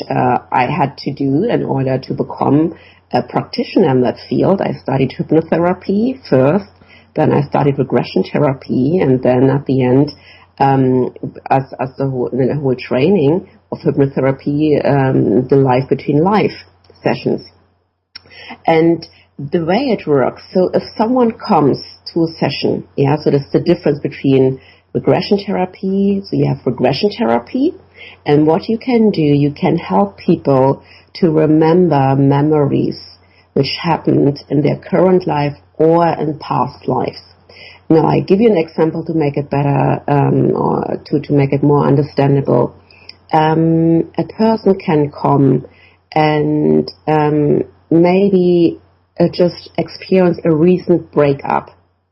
Speaker 6: I had to do in order to become a practitioner in that field. I studied hypnotherapy first, then I studied regression therapy, and then at the end as the whole training of hypnotherapy, the life between life sessions. And the way it works, so if someone comes to a session, so that's the difference between regression therapy, so you have regression therapy, and what you can do, you can help people to remember memories which happened in their current life or in past lives. Now, I give you an example to make it better, or to make it more understandable. A person can come and maybe just experience a recent breakup.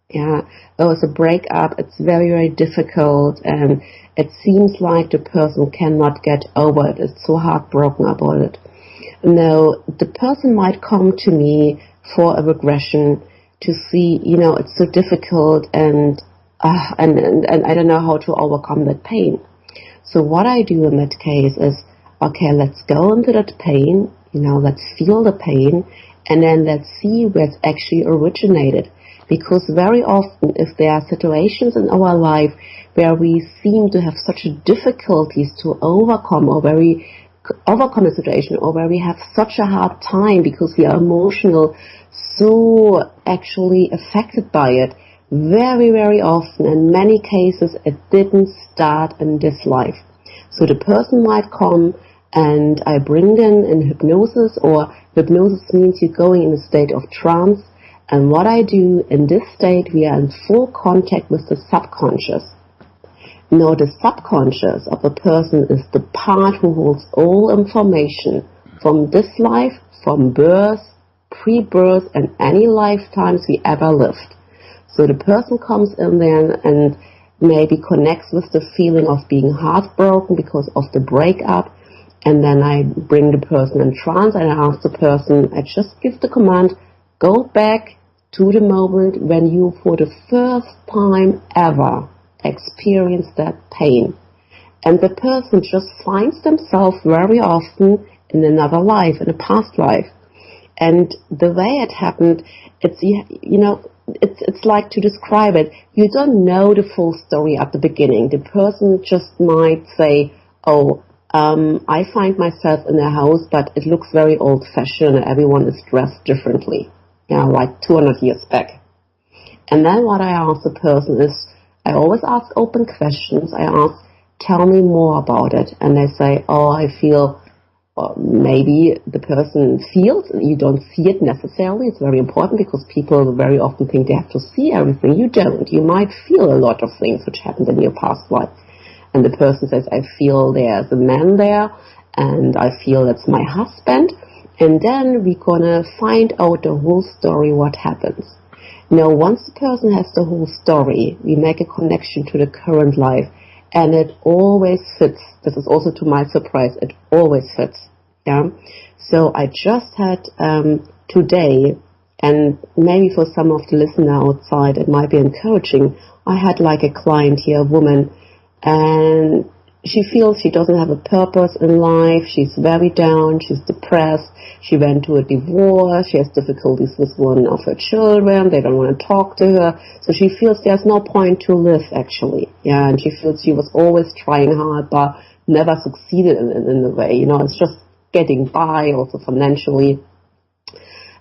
Speaker 6: Yeah, it was a breakup. It's very, very difficult, and it seems like the person cannot get over it. It's so heartbroken about it. Now, the person might come to me for a regression to see, it's so difficult, and I don't know how to overcome that pain. So what I do in that case is, okay, let's go into that pain. Let's feel the pain, and then let's see where it's actually originated. Because very often, if there are situations in our life where we seem to have such difficulties to overcome, or where we overcome a situation, or where we have such a hard time because we are emotional, so actually affected by it, very, very often, in many cases, it didn't start in this life. So the person might come, and I bring them in hypnosis, or hypnosis means you're going in a state of trance. And what I do in this state, we are in full contact with the subconscious. Now, the subconscious of a person is the part who holds all information from this life, from birth, pre-birth, and any lifetimes we ever lived. So the person comes in there and maybe connects with the feeling of being heartbroken because of the breakup. And then I bring the person in trance, and I ask the person, I just give the command, go back to the moment when you, for the first time ever, experienced that pain. And the person just finds themselves very often in another life, in a past life. And the way it happened, it's like, to describe it, you don't know the full story at the beginning. The person just might say, I find myself in a house, but it looks very old-fashioned and everyone is dressed differently. Like 200 years back. And then what I ask the person is, I always ask open questions. I ask, tell me more about it. And they say, I feel, maybe the person feels, you don't see it necessarily. It's very important because people very often think they have to see everything. You don't. You might feel a lot of things which happened in your past life. And the person says, I feel there's a man there, and I feel it's my husband. And then we're going to find out the whole story, what happens. Now, once the person has the whole story, we make a connection to the current life, and it always fits. This is also to my surprise, it always fits. Yeah. So I just had today, and maybe for some of the listener outside, it might be encouraging. I had like a client here, a woman, and she feels she doesn't have a purpose in life. She's very down. She's depressed. She went to a divorce. She has difficulties with one of her children. They don't want to talk to her. So she feels there's no point to live, actually. Yeah, and she feels she was always trying hard, but never succeeded in a way. It's just getting by, also financially.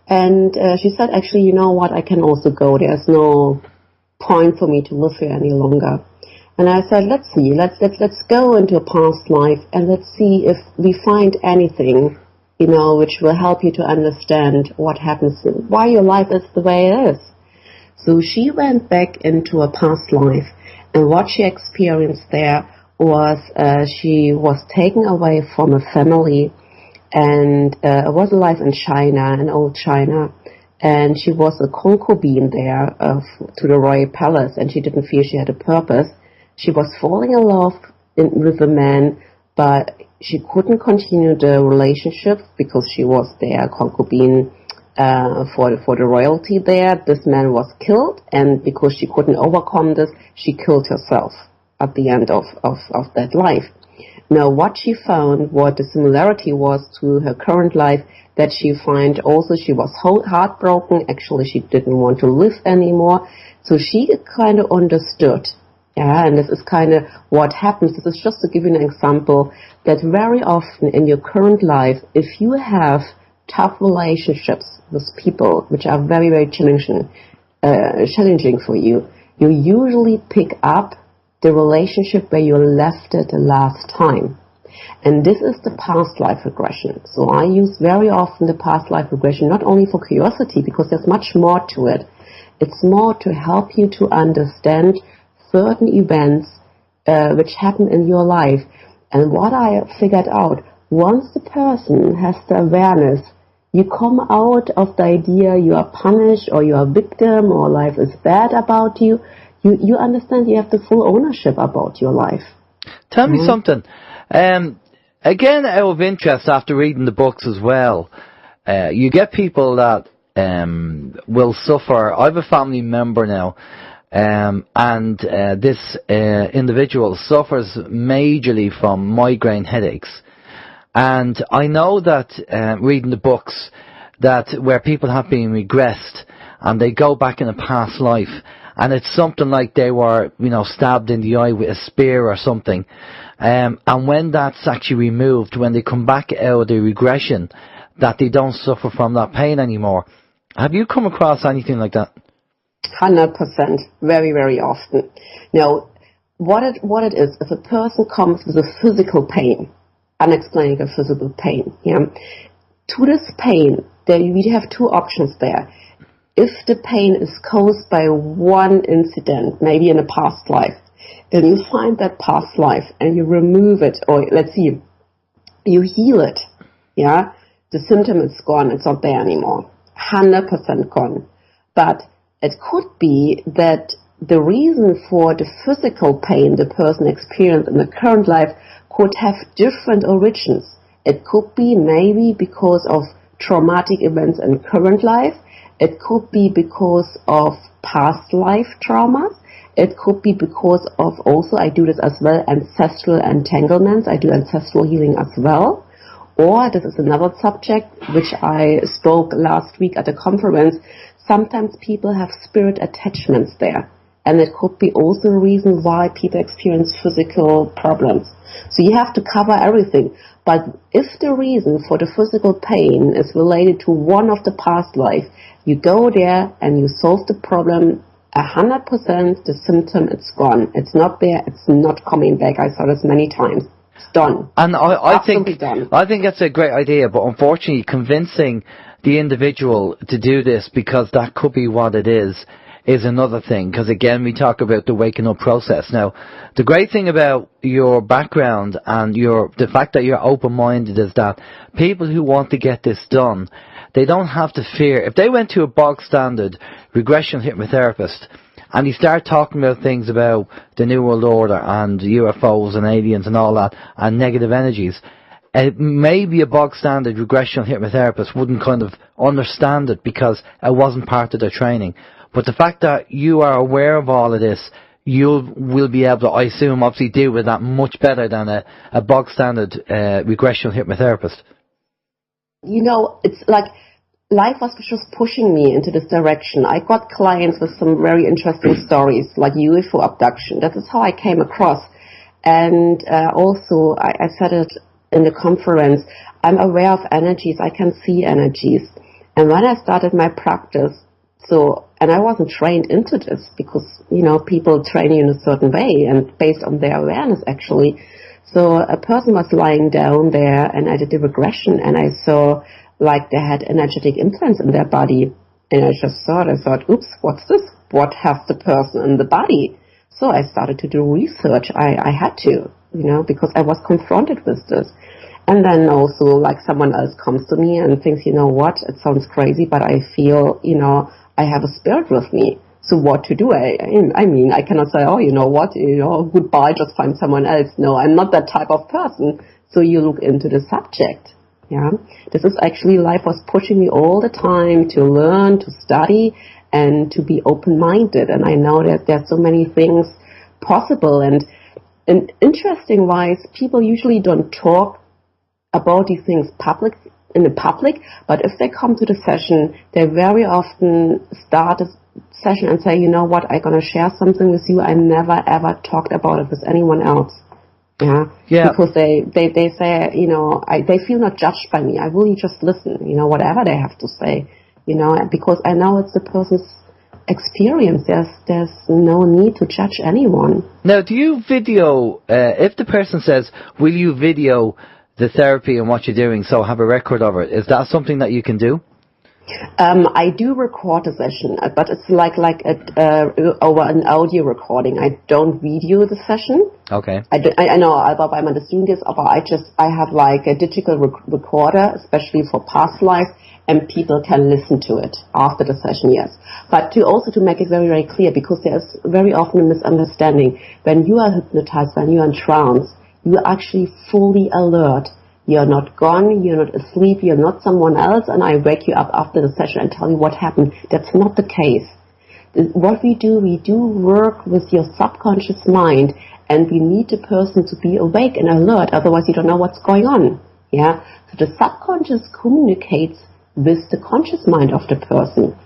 Speaker 6: And she said, actually, you know what? I can also go. There's no point for me to live here any longer. And I said, let's see, let's go into a past life, and let's see if we find anything, which will help you to understand what happens, why your life is the way it is. So she went back into a past life, and what she experienced there was she was taken away from a family, and it was a life in China, in old China, and she was a concubine there to the royal palace, and she didn't feel she had a purpose. She was falling in love with a man, but she couldn't continue the relationship because she was their concubine for the royalty there. This man was killed, and because she couldn't overcome this, she killed herself at the end of that life. Now, what she found, what the similarity was to her current life, that she found also she was heartbroken. Actually, she didn't want to live anymore. So she kind of understood Yeah, and this is kind of what happens. This is just to give you an example that very often in your current life, if you have tough relationships with people which are very, very challenging for you, you usually pick up the relationship where you left it the last time. And this is the past life regression. So I use very often the past life regression, not only for curiosity, because there's much more to it. It's more to help you to understand certain events which happen in your life. And what I figured out, once the person has the awareness, you come out of the idea you are punished or you are a victim or life is bad about you. You understand you have the full ownership about your life.
Speaker 2: Tell me something. Again, out of interest, after reading the books as well, you get people that will suffer. I have a family member now, and this individual suffers majorly from migraine headaches. And I know that reading the books, that where people have been regressed and they go back in a past life, and it's something like they were, stabbed in the eye with a spear or something. And when that's actually removed, when they come back out of the regression, that they don't suffer from that pain anymore. Have you come across anything like that?
Speaker 6: 100%, very, very often. Now, what it is, if a person comes with a physical pain, unexplainable physical pain, to this pain, we have two options there. If the pain is caused by one incident, maybe in a past life, then you find that past life and you remove it, or let's see, you heal it, the symptom is gone, it's not there anymore, 100% gone. But it could be that the reason for the physical pain the person experienced in the current life could have different origins. It could be maybe because of traumatic events in current life. It could be because of past life traumas. It could be because of, also I do this as well, ancestral entanglements. I do ancestral healing as well. Or, this is another subject which I spoke last week at a conference, sometimes people have spirit attachments there. And it could be also a reason why people experience physical problems. So you have to cover everything. But if the reason for the physical pain is related to one of the past life, you go there and you solve the problem 100%, the symptom, it's gone. It's not there, it's not coming back. I saw this many times. It's done.
Speaker 2: And I think
Speaker 6: done.
Speaker 2: I think that's a great idea, but unfortunately convincing the individual to do this, because that could be what it is another thing, because again we talk about the waking up process. Now, the great thing about your background and the fact that you're open-minded is that people who want to get this done, they don't have to fear. If they went to a bog standard regression hypnotherapist and he started talking about things about the New World Order and UFOs and aliens and all that and negative energies, maybe a bog standard regression hypnotherapist wouldn't kind of understand it because it wasn't part of their training. But the fact that you are aware of all of this, you will be able to, I assume, obviously deal with that much better than a bog standard regression hypnotherapist.
Speaker 6: It's like life was just pushing me into this direction. I got clients with some very interesting stories, like UFO abduction. That is how I came across. And also, I said it in the conference, I'm aware of energies. I can see energies. And when I started my practice, and I wasn't trained into this because, people train you in a certain way and based on their awareness, actually. So a person was lying down there and I did the regression and I saw like they had energetic implants in their body. And I thought, oops, what's this? What has the person in the body? So I started to do research. I had to, because I was confronted with this. And then also like someone else comes to me and thinks, what? It sounds crazy, but I feel, I have a spirit with me. So what to do? I mean, I cannot say, goodbye, just find someone else. No, I'm not that type of person. So you look into the subject. Yeah, this is actually life was pushing me all the time to learn, to study, and to be open-minded. And I know that there's so many things possible. And interesting wise, people usually don't talk about these things in the public, but if they come to the session, they very often start session and say, you know what, I'm going to share something with you. I never ever talked about it with anyone else. Yeah. Because they say, you know, they feel not judged by me. I really just listen, you know, whatever they have to say, you know, because I know it's the person's experience. There's no need to judge anyone.
Speaker 2: Now, do you video, if the person says, will you video the therapy and what you're doing, so have a record of it, is that something that you can do?
Speaker 6: I do record a session, but it's like over an audio recording. I don't video the session.
Speaker 2: Okay.
Speaker 6: I know other I'm doing this, but I have like a digital recorder, especially for past life, and people can listen to it after the session, yes. But to make it very, very clear, because there's very often a misunderstanding. When you are hypnotized, when you are in trance, you are actually fully alert. You're not gone, you're not asleep, you're not someone else, and I wake you up after the session and tell you what happened. That's not the case. What we do work with your subconscious mind, and we need the person to be awake and alert, otherwise you don't know what's going on. Yeah? So the subconscious communicates with the conscious mind of the person.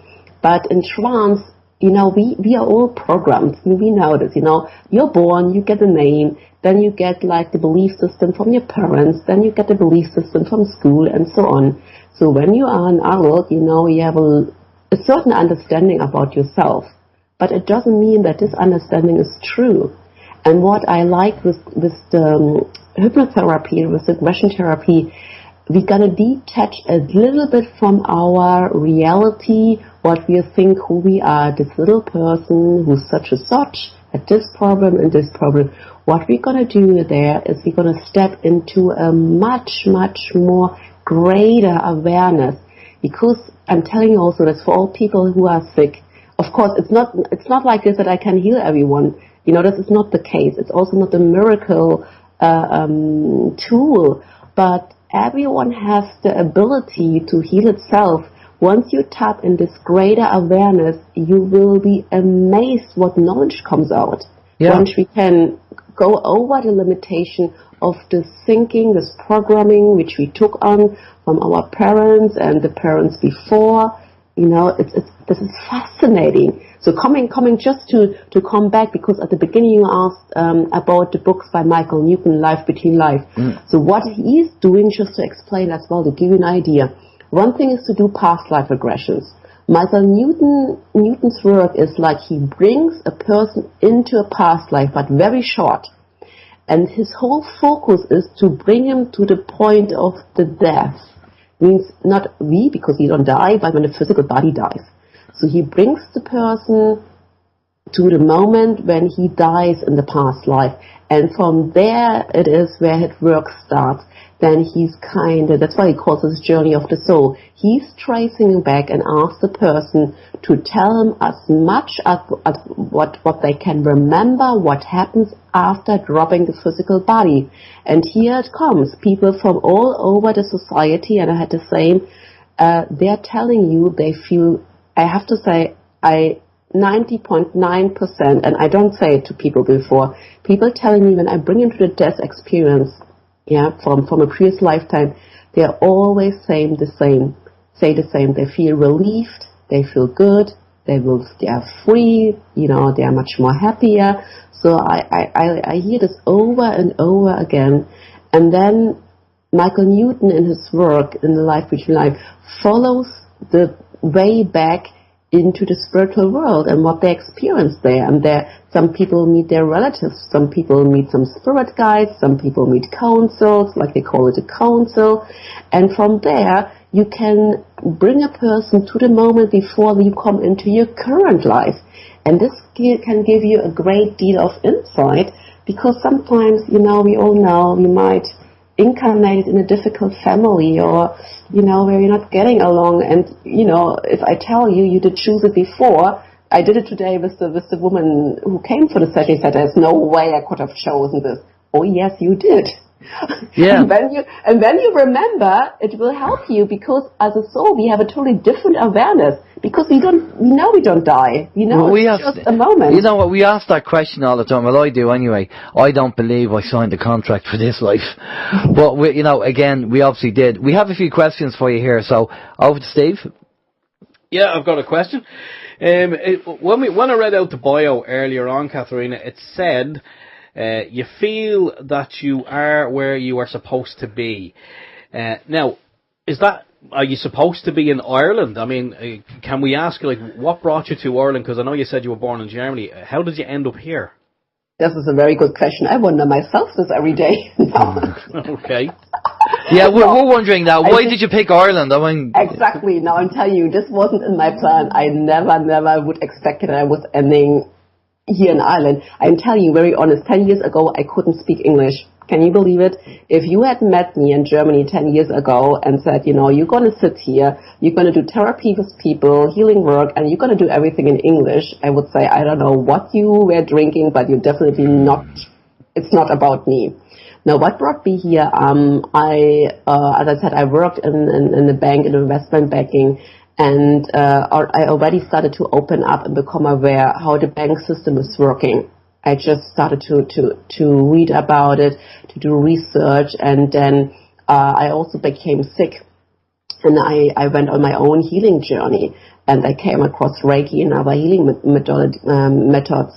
Speaker 6: But in trance, you know, we are all programmed. We know this, you know. You're born, you get a name, then you get like the belief system from your parents, then you get the belief system from school, and so on. So when you are an adult, you know, you have a certain understanding about yourself. But it doesn't mean that this understanding is true. And what I like with the hypnotherapy, with regression therapy, we're going to detach a little bit from our reality, what we think who we are, this little person who's such and such, at this problem and this problem. What we're going to do there is we're going to step into a much, much more greater awareness. Because I'm telling you also that for all people who are sick, of course, it's not like this that I can heal everyone. You know, this is not the case. It's also not a miracle tool, but everyone has the ability to heal itself. Once you tap in this greater awareness, you will be amazed what knowledge comes out. Yeah. Once we can go over the limitation of this thinking, this programming, which we took on from our parents and the parents before, you know, this is fascinating. So coming just to come back, because at the beginning you asked about the books by Michael Newton, Life Between Life. So what he's doing, just to explain as well, to give you an idea. One thing is to do past life regressions. Michael Newton's work is like he brings a person into a past life, but very short. And his whole focus is to bring him to the point of the death. Means not we, because we don't die, but when the physical body dies. So he brings the person to the moment when he dies in the past life. And from there, it is where his work starts. Then he's that's why he calls this journey of the soul. He's tracing back and asks the person to tell him as much as what they can remember, what happens after dropping the physical body. And here it comes. People from all over the society, and I had the same, they're telling you they feel, I have to say, 90.9%, and I don't say it to people before, people telling me when I bring them to the death experience, from a previous lifetime, they're always say the same. They feel relieved, they feel good, they are free, you know, they are much more happier. So I hear this over and over again. And then Michael Newton in his work in the Life Between Life follows the way back into the spiritual world and what they experience there. And some people meet their relatives, some people meet some spirit guides, some people meet councils, like they call it a council. And from there, you can bring a person to the moment before you come into your current life. And this can give you a great deal of insight, because sometimes, you know, we all know we might incarnated in a difficult family, or, you know, where you're not getting along. And, you know, if I tell you, you did choose it before. I did it today with the woman who came for the session. She said, there's no way I could have chosen this. Oh, yes, you did. Yeah. and when you remember, it will help you, because as a soul, we have a totally different awareness, because we know we don't die. You know, it's just a moment.
Speaker 2: You know what? We ask that question all the time. Well, I do anyway. I don't believe I signed a contract for this life. But, again, we obviously did. We have a few questions for you here. So, over to Steve.
Speaker 3: Yeah, I've got a question. When I read out the bio earlier on, Katherina, it said you feel that you are where you are supposed to be. Now, are you supposed to be in Ireland? I mean, can we ask, like, what brought you to Ireland? Because I know you said you were born in Germany. How did you end up here?
Speaker 6: This is a very good question. I wonder myself this every day.
Speaker 3: Okay.
Speaker 2: Yeah, we're wondering now, why did you pick Ireland? I mean,
Speaker 6: exactly. Now I'm telling you, this wasn't in my plan. I never would expect that I was ending here in Ireland. I'm telling you, very honest, 10 years ago, I couldn't speak English. Can you believe it? If you had met me in Germany 10 years ago and said, you're going to sit here, you're going to do therapy with people, healing work, and you're going to do everything in English, I would say, I don't know what you were drinking, but you're definitely not, it's not about me. Now, what brought me here, as I said, I worked in the bank, in investment banking, and I already started to open up and become aware how the bank system is working. I just started to read about it, to do research, and then I also became sick. And I went on my own healing journey, and I came across Reiki and other healing methods.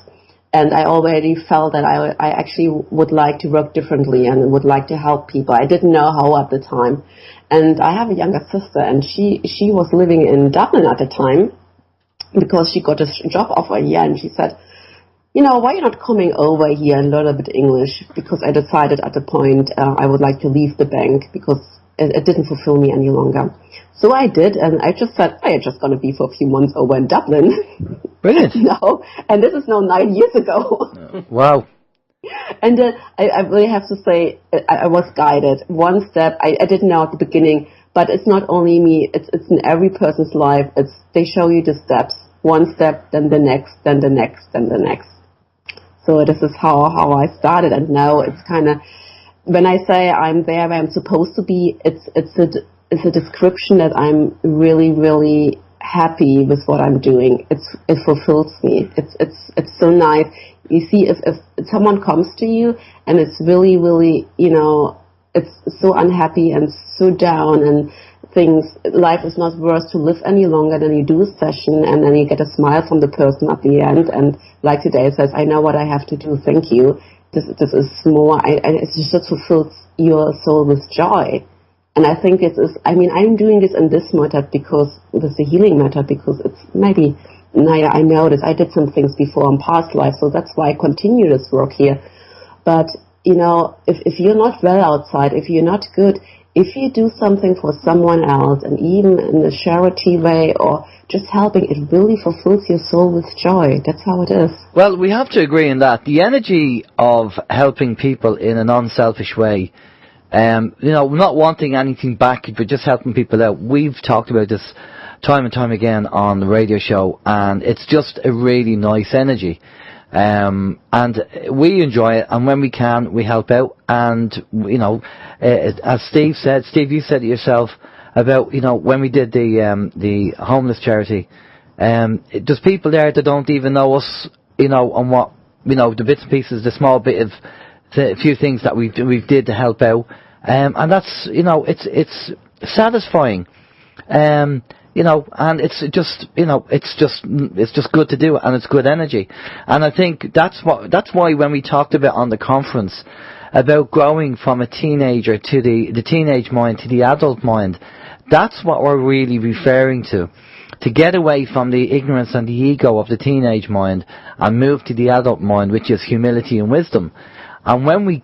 Speaker 6: And I already felt that I actually would like to work differently and would like to help people. I didn't know how at the time. And I have a younger sister, and she was living in Dublin at the time because she got a job offer here, and she said, why are you not coming over here and learn a bit English? Because I decided at the point I would like to leave the bank because it didn't fulfill me any longer. So I did, and I just said, I'm just going to be for a few months over in Dublin.
Speaker 2: Brilliant.
Speaker 6: No, and this is now 9 years ago.
Speaker 2: Wow.
Speaker 6: And I really have to say, I was guided. One step, I didn't know at the beginning, but it's not only me, it's in every person's life. They show you the steps. One step, then the next, then the next, then the next. So this is how I started, and now it's kind of, when I say I'm there where I'm supposed to be, it's a description that I'm really, really happy with what I'm doing. It fulfills me. It's so nice. You see, if someone comes to you and it's really, really, it's so unhappy and so down and life is not worth to live any longer, then you do a session and then you get a smile from the person at the end, and like today it says, I know what I have to do, thank you. This is more, it just fulfills your soul with joy. And I think I'm doing this in this method because, with the healing method, because it's maybe, I know that I did some things before in past life, so that's why I continue this work here. But, if you're not well outside, if you're not good, if you do something for someone else, and even in a charity way or just helping, it really fulfills your soul with joy. That's how it is.
Speaker 2: Well, we have to agree on that. The energy of helping people in a non-selfish way, not wanting anything back, but just helping people out. We've talked about this time and time again on the radio show, and it's just a really nice energy. And we enjoy it, and when we can, we help out. And as Steve said, you said it yourself about when we did the homeless charity. There's people there that don't even know us, on what the bits and pieces, the small bit of the few things that we did to help out, and that's it's satisfying. And it's just good to do it, and it's good energy. And I think that's why when we talked about on the conference about growing from a teenager to the teenage mind to the adult mind, that's what we're really referring to get away from the ignorance and the ego of the teenage mind and move to the adult mind, which is humility and wisdom. And when we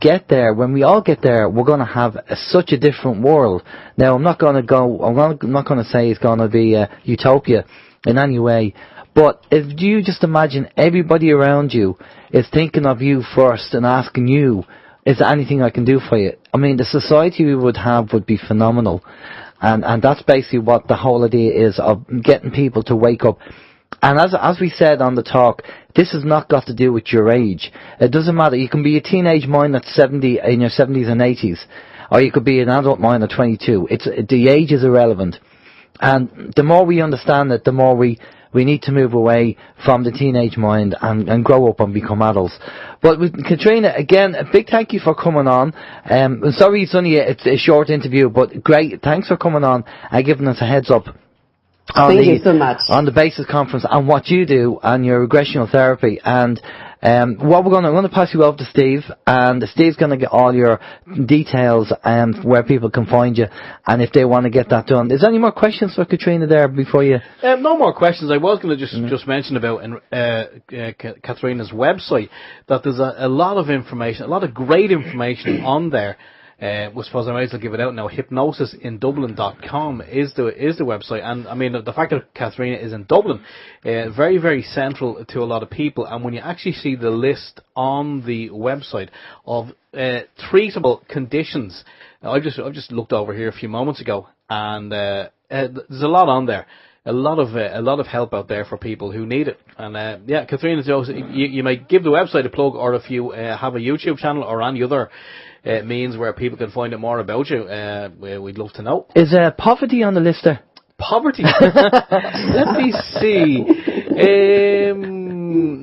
Speaker 2: all get there, we're going to have such a different world. Now, I'm not going to say it's going to be a utopia in any way, but if you just imagine everybody around you is thinking of you first and asking you, is there anything I can do for you? I mean, the society we would have would be phenomenal. And that's basically what the whole idea is, of getting people to wake up. And as we said on the talk, this has not got to do with your age. It doesn't matter. You can be a teenage mind that's 70, in your 70s and 80s, or you could be an adult mind at 22. The age is irrelevant. And the more we understand it, the more we need to move away from the teenage mind and grow up and become adults. But with Katherina, again, a big thank you for coming on. I'm sorry it's only a short interview, but great. Thanks for coming on and giving us a heads up
Speaker 6: Thank you so much.
Speaker 2: On the Basis Conference and what you do and your regressional therapy. And I'm going to pass you over to Steve, and Steve's going to get all your details where people can find you and if they want to get that done. Is there any more questions for Katherina there before you?
Speaker 3: No more questions. I was going to just mention about Katherina's website that there's a lot of information, a lot of great information on there. I suppose I might as well give it out now. Hypnosisindublin.com is the website, and I mean the fact that Katherina is in Dublin, very, very central to a lot of people. And when you actually see the list on the website of treatable conditions, I've just looked over here a few moments ago, and there's a lot on there. A lot of help out there for people who need it. And yeah, Katherina, you may give the website a plug, or if you have a YouTube channel or any other means where people can find out more about you, we'd love to know.
Speaker 2: Is poverty on the list there?
Speaker 3: Poverty? Let me see.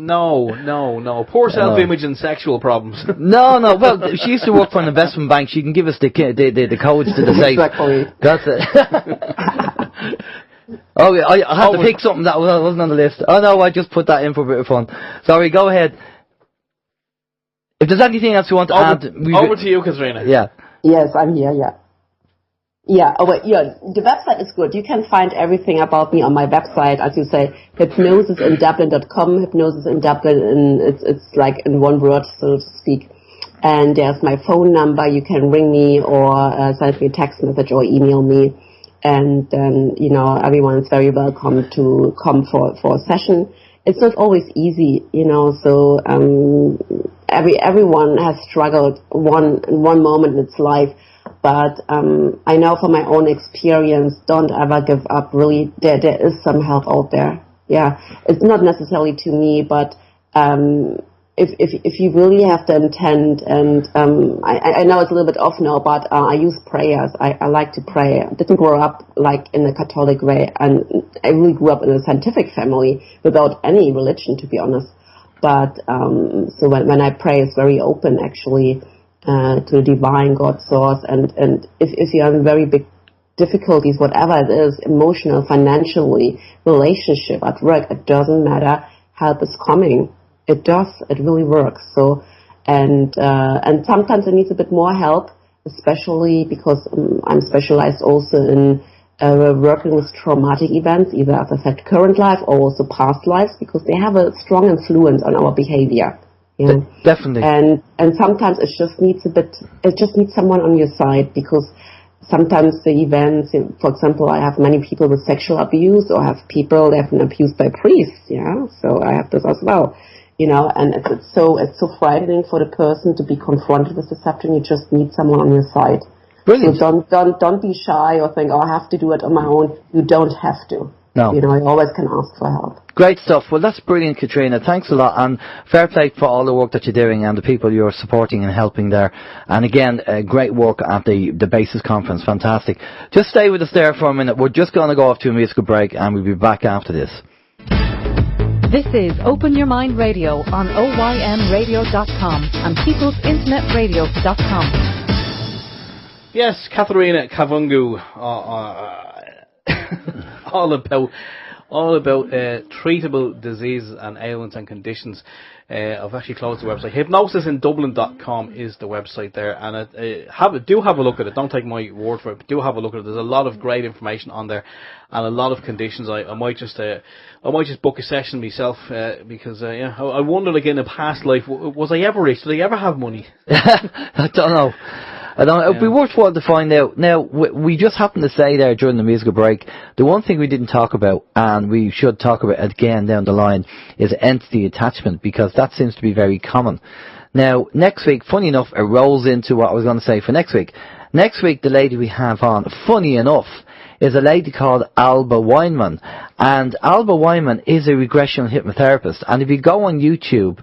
Speaker 3: No. Poor self-image and sexual problems.
Speaker 2: No. Well, she used to work for an investment bank. She can give us the codes to the safe.
Speaker 6: Exactly.
Speaker 2: That's it. Oh, I had to pick something that wasn't on the list. Oh no, I just put that in for a bit of fun. Sorry, go ahead. If there's anything else you want to add...
Speaker 3: Over to you, Katherina.
Speaker 2: Yeah.
Speaker 6: Yes, I'm here, yeah. Yeah, the website is good. You can find everything about me on my website, as you say, hypnosisindublin.com. Hypnosis in Dublin, it's like in one word, so to speak. And there's my phone number. You can ring me or send me a text message or email me. And then, everyone is very welcome to come for a session. It's not always easy, so everyone has struggled one moment in its life. But I know from my own experience, don't ever give up. Really, there is some help out there. Yeah, it's not necessarily to me, but if you really have the intent, and I know it's a little bit off now, but I use prayers. I like to pray. I didn't grow up like in a Catholic way, and I really grew up in a scientific family without any religion, to be honest. But so when I pray, it's very open actually to the divine God source, and if you're in very big difficulties, whatever it is, emotional, financially, relationship, at work, it doesn't matter. Help is coming. It does. It really works. So, and sometimes it needs a bit more help, especially because I'm specialized also in working with traumatic events, either, as I said, current life or also past lives, because they have a strong influence on our behavior.
Speaker 2: Definitely.
Speaker 6: And sometimes it just needs someone on your side, because sometimes the events, for example, I have many people with sexual abuse, or have people that have been abused by priests, so I have this as well. And it's so frightening for the person to be confronted with deception. You just need someone on your side.
Speaker 2: Brilliant.
Speaker 6: So don't be shy or think, I have to do it on my own. You don't have to.
Speaker 2: No.
Speaker 6: You always can ask for help.
Speaker 2: Great stuff. Well, that's brilliant, Katherina. Thanks a lot, and fair play for all the work that you're doing and the people you're supporting and helping there. And again, great work at the Basis Conference. Fantastic. Just stay with us there for a minute. We're just going to go off to a musical break, and we'll be back after this.
Speaker 4: This is Open Your Mind Radio on OYMradio.com and peoplesinternetradio.com.
Speaker 3: Yes, Katherina Kavungu, all about treatable diseases and ailments and conditions. I've actually closed the website. Hypnosisindublin.com is the website there, and do have a look at it. Don't take my word for it, but do have a look at it. There's a lot of great information on there, and a lot of conditions. I might just book a session myself, because I wonder, like, in a past life, was I ever rich? Did I ever have money?
Speaker 2: I don't know. It'd be worthwhile to find out. Now, we just happened to say there during the musical break, the one thing we didn't talk about, and we should talk about again down the line, is entity attachment, because that seems to be very common. Now, next week, funny enough, it rolls into what I was going to say for next week. Next week, the lady we have on, funny enough, is a lady called Alba Weinman. And Alba Weinman is a regression hypnotherapist. And if you go on YouTube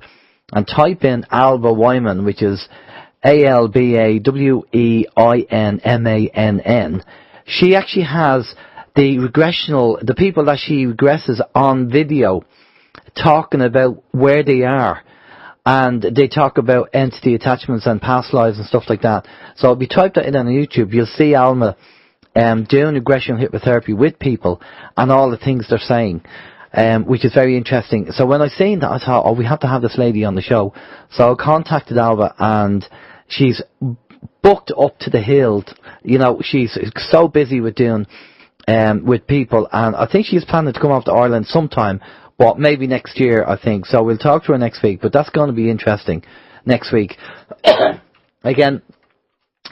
Speaker 2: and type in Alba Weinman, which is ALBAWEINMANN, she actually has the people that she regresses on video talking about where they are, and they talk about entity attachments and past lives and stuff like that. So if you type that in on YouTube, you'll see Alma doing regression hypnotherapy with people and all the things they're saying, which is very interesting. So when I seen that, I thought, we have to have this lady on the show. So I contacted Alba, and she's booked up to the hilt. You know, she's so busy with doing with people, and I think she's planning to come up to Ireland sometime, but maybe next year, I think. So we'll talk to her next week, but that's going to be interesting next week. Again,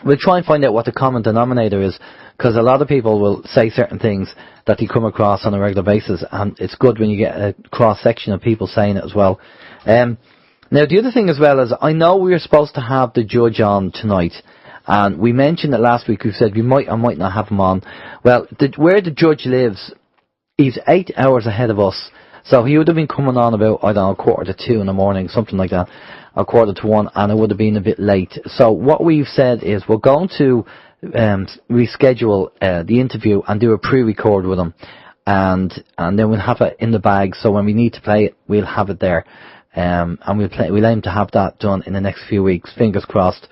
Speaker 2: we'll try and find out what the common denominator is, because a lot of people will say certain things that they come across on a regular basis, and it's good when you get a cross-section of people saying it as well. Now, the other thing as well is, I know we were supposed to have the judge on tonight, and we mentioned it last week. We said we might or might not have him on. Well, where the judge lives, he's 8 hours ahead of us, so he would have been coming on about, I don't know, 1:45 in the morning, something like that, or 1:45, and it would have been a bit late. So what we've said is we're going to reschedule the interview and do a pre-record with him, and then we'll have it in the bag, so when we need to play it, we'll have it there, and we'll aim to have that done in the next few weeks, fingers crossed.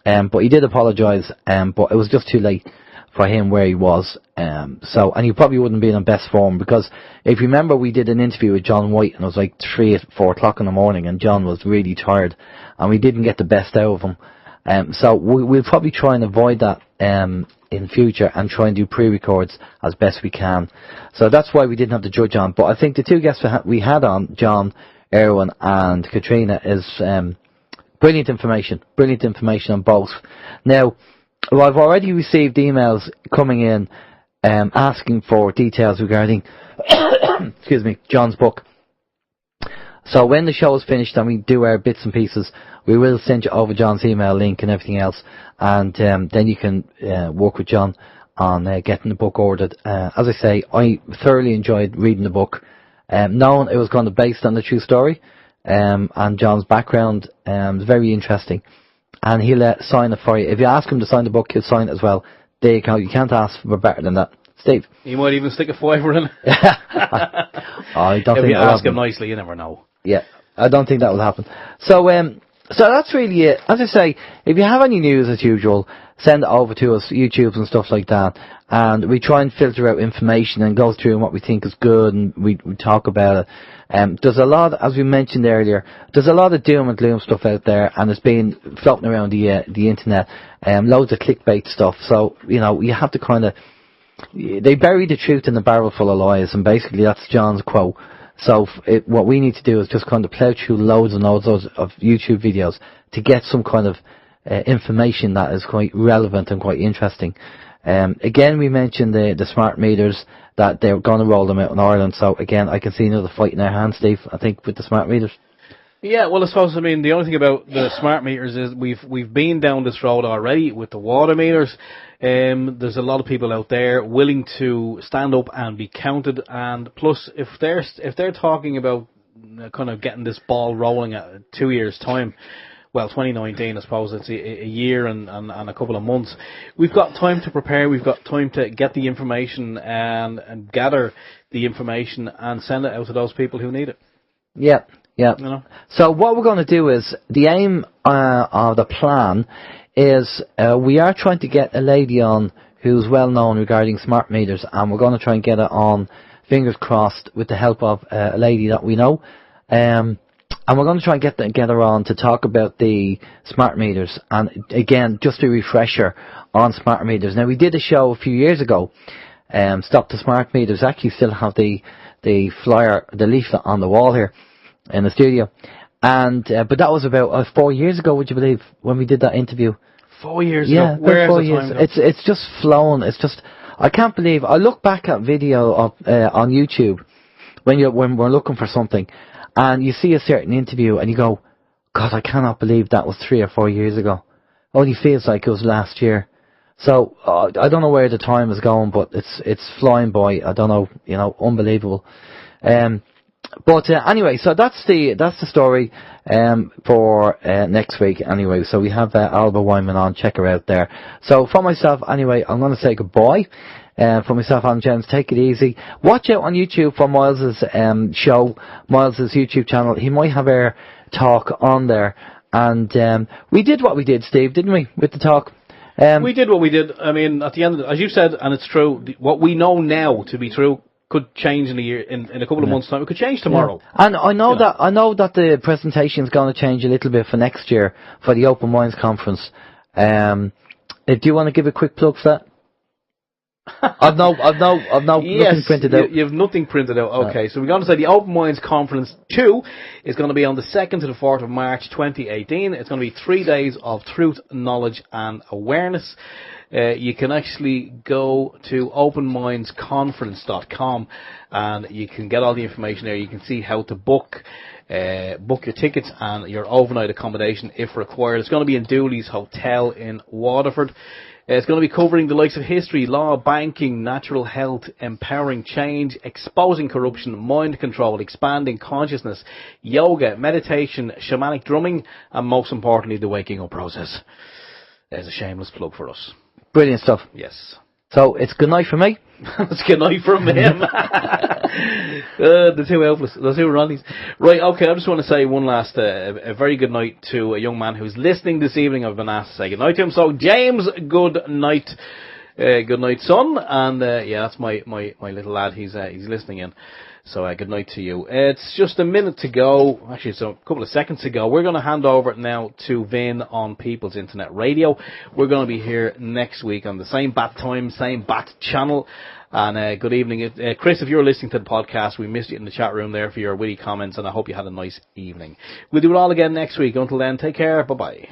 Speaker 2: But he did apologise, but it was just too late for him where he was, and he probably wouldn't be in the best form, because if you remember, we did an interview with John White, and it was like 4 o'clock in the morning, and John was really tired, and we didn't get the best out of him. So we'll probably try and avoid that in future, and try and do pre-records as best we can. So that's why we didn't have the judge on. But I think the two guests we had on, John Aron and Katherina, is brilliant information on both. Now, well, I've already received emails coming in asking for details regarding excuse me, John's book. So when the show is finished and we do our bits and pieces, we will send you over John's email link and everything else, and then you can work with John on getting the book ordered. As I say, I thoroughly enjoyed reading the book, knowing it was kind of based on the true story, and John's background is very interesting, and he'll sign it for you. If you ask him to sign the book, he'll sign it as well. There you go. You can't ask for better than that. Steve?
Speaker 3: You might even stick a $5 in.
Speaker 2: I don't
Speaker 3: if
Speaker 2: think
Speaker 3: you ask him nicely, you never know.
Speaker 2: Yeah, I don't think that will happen. So that's really it. As I say, if you have any news as usual, send it over to us, YouTube and stuff like that, and we try and filter out information and go through what we think is good, and we talk about it. There's a lot, as we mentioned earlier, there's a lot of doom and gloom stuff out there, and it's been floating around the internet, loads of clickbait stuff. So, you know, you have to kind of, they bury the truth in a barrel full of lies, and basically that's John's quote. So what we need to do is just kind of plough through loads and loads of YouTube videos to get some kind of information that is quite relevant and quite interesting. Again, we mentioned the smart meters, that they're going to roll them out in Ireland. So again, I can see another fight in our hands, Steve, I think, with the smart meters.
Speaker 3: Yeah, well, I suppose, I mean, the only thing about the smart meters is we've been down this road already with the water meters. There's a lot of people out there willing to stand up and be counted, and plus, if they're talking about kind of getting this ball rolling at 2 years' time, well, 2019, I suppose it's a year and a couple of months. We've got time to prepare. We've got time to get the information and gather the information and send it out to those people who need it.
Speaker 2: Yeah. Yeah.
Speaker 3: You know?
Speaker 2: So what we're going to do is, the aim of the plan is we are trying to get a lady on who's well known regarding smart meters, and we're going to try and get it on, fingers crossed, with the help of a lady that we know. And we're going to try and get her on to talk about the smart meters, and again, just a refresher on smart meters. Now, we did a show a few years ago, Stop the Smart Meters. Actually still have the flyer, the leaflet on the wall here in the studio, and but that was about 4 years ago, would you believe, when we did that interview?
Speaker 3: 4 years
Speaker 2: yeah,
Speaker 3: ago. Where
Speaker 2: 4
Speaker 3: is
Speaker 2: years.
Speaker 3: the time
Speaker 2: It's just flown. It's just, I can't believe. I look back at video of on YouTube when we're looking for something, and you see a certain interview and you go, God, I cannot believe that was 3 or 4 years ago. Only feels like it was last year. So I don't know where the time is going, but it's flying by. I don't know, you know, unbelievable. But anyway, so that's the story for next week. Anyway, so we have Alba Wyman on. Check her out there. So for myself, anyway, I'm going to say goodbye. For myself and James, take it easy. Watch out on YouTube for Miles's show, Miles's YouTube channel. He might have our talk on there. And we did what we did, Steve, didn't we, with the talk?
Speaker 3: We did what we did. I mean, at the end, as you said, and it's true, what we know now to be true could change in a year, in a couple of months' time. It could change tomorrow.
Speaker 2: Yeah. And I know that the presentation is going to change a little bit for next year for the Open Minds Conference. Do you want to give a quick plug for that? I've no nothing printed out.
Speaker 3: You have nothing printed out. Okay, so we're going to say the Open Minds Conference 2 is going to be on the 2nd to the 4th of March 2018. It's going to be 3 days of truth, knowledge and awareness. You can actually go to openmindsconference.com and you can get all the information there. You can see how to book your tickets and your overnight accommodation if required. It's going to be in Dooley's Hotel in Waterford. It's going to be covering the likes of history, law, banking, natural health, empowering change, exposing corruption, mind control, expanding consciousness, yoga, meditation, shamanic drumming, and most importantly, the waking up process. There's a shameless plug for us.
Speaker 2: Brilliant stuff.
Speaker 3: Yes.
Speaker 2: So it's good night from me.
Speaker 3: It's good night from him. The two helpless, the two Ronnies. Right, okay, I just want to say one last, a very good night to a young man who's listening this evening. I've been asked to say good night to him. So, James, good night. Good night, son. And, yeah, that's my little lad. He's listening in. So, good night to you. It's just a minute to go. Actually, it's a couple of seconds to go. We're going to hand over now to Vin on People's Internet Radio. We're going to be here next week on the same bat time, same bat channel. And good evening. Chris, if you're listening to the podcast, we missed you in the chat room there for your witty comments, and I hope you had a nice evening. We'll do it all again next week. Until then, take care. Bye-bye.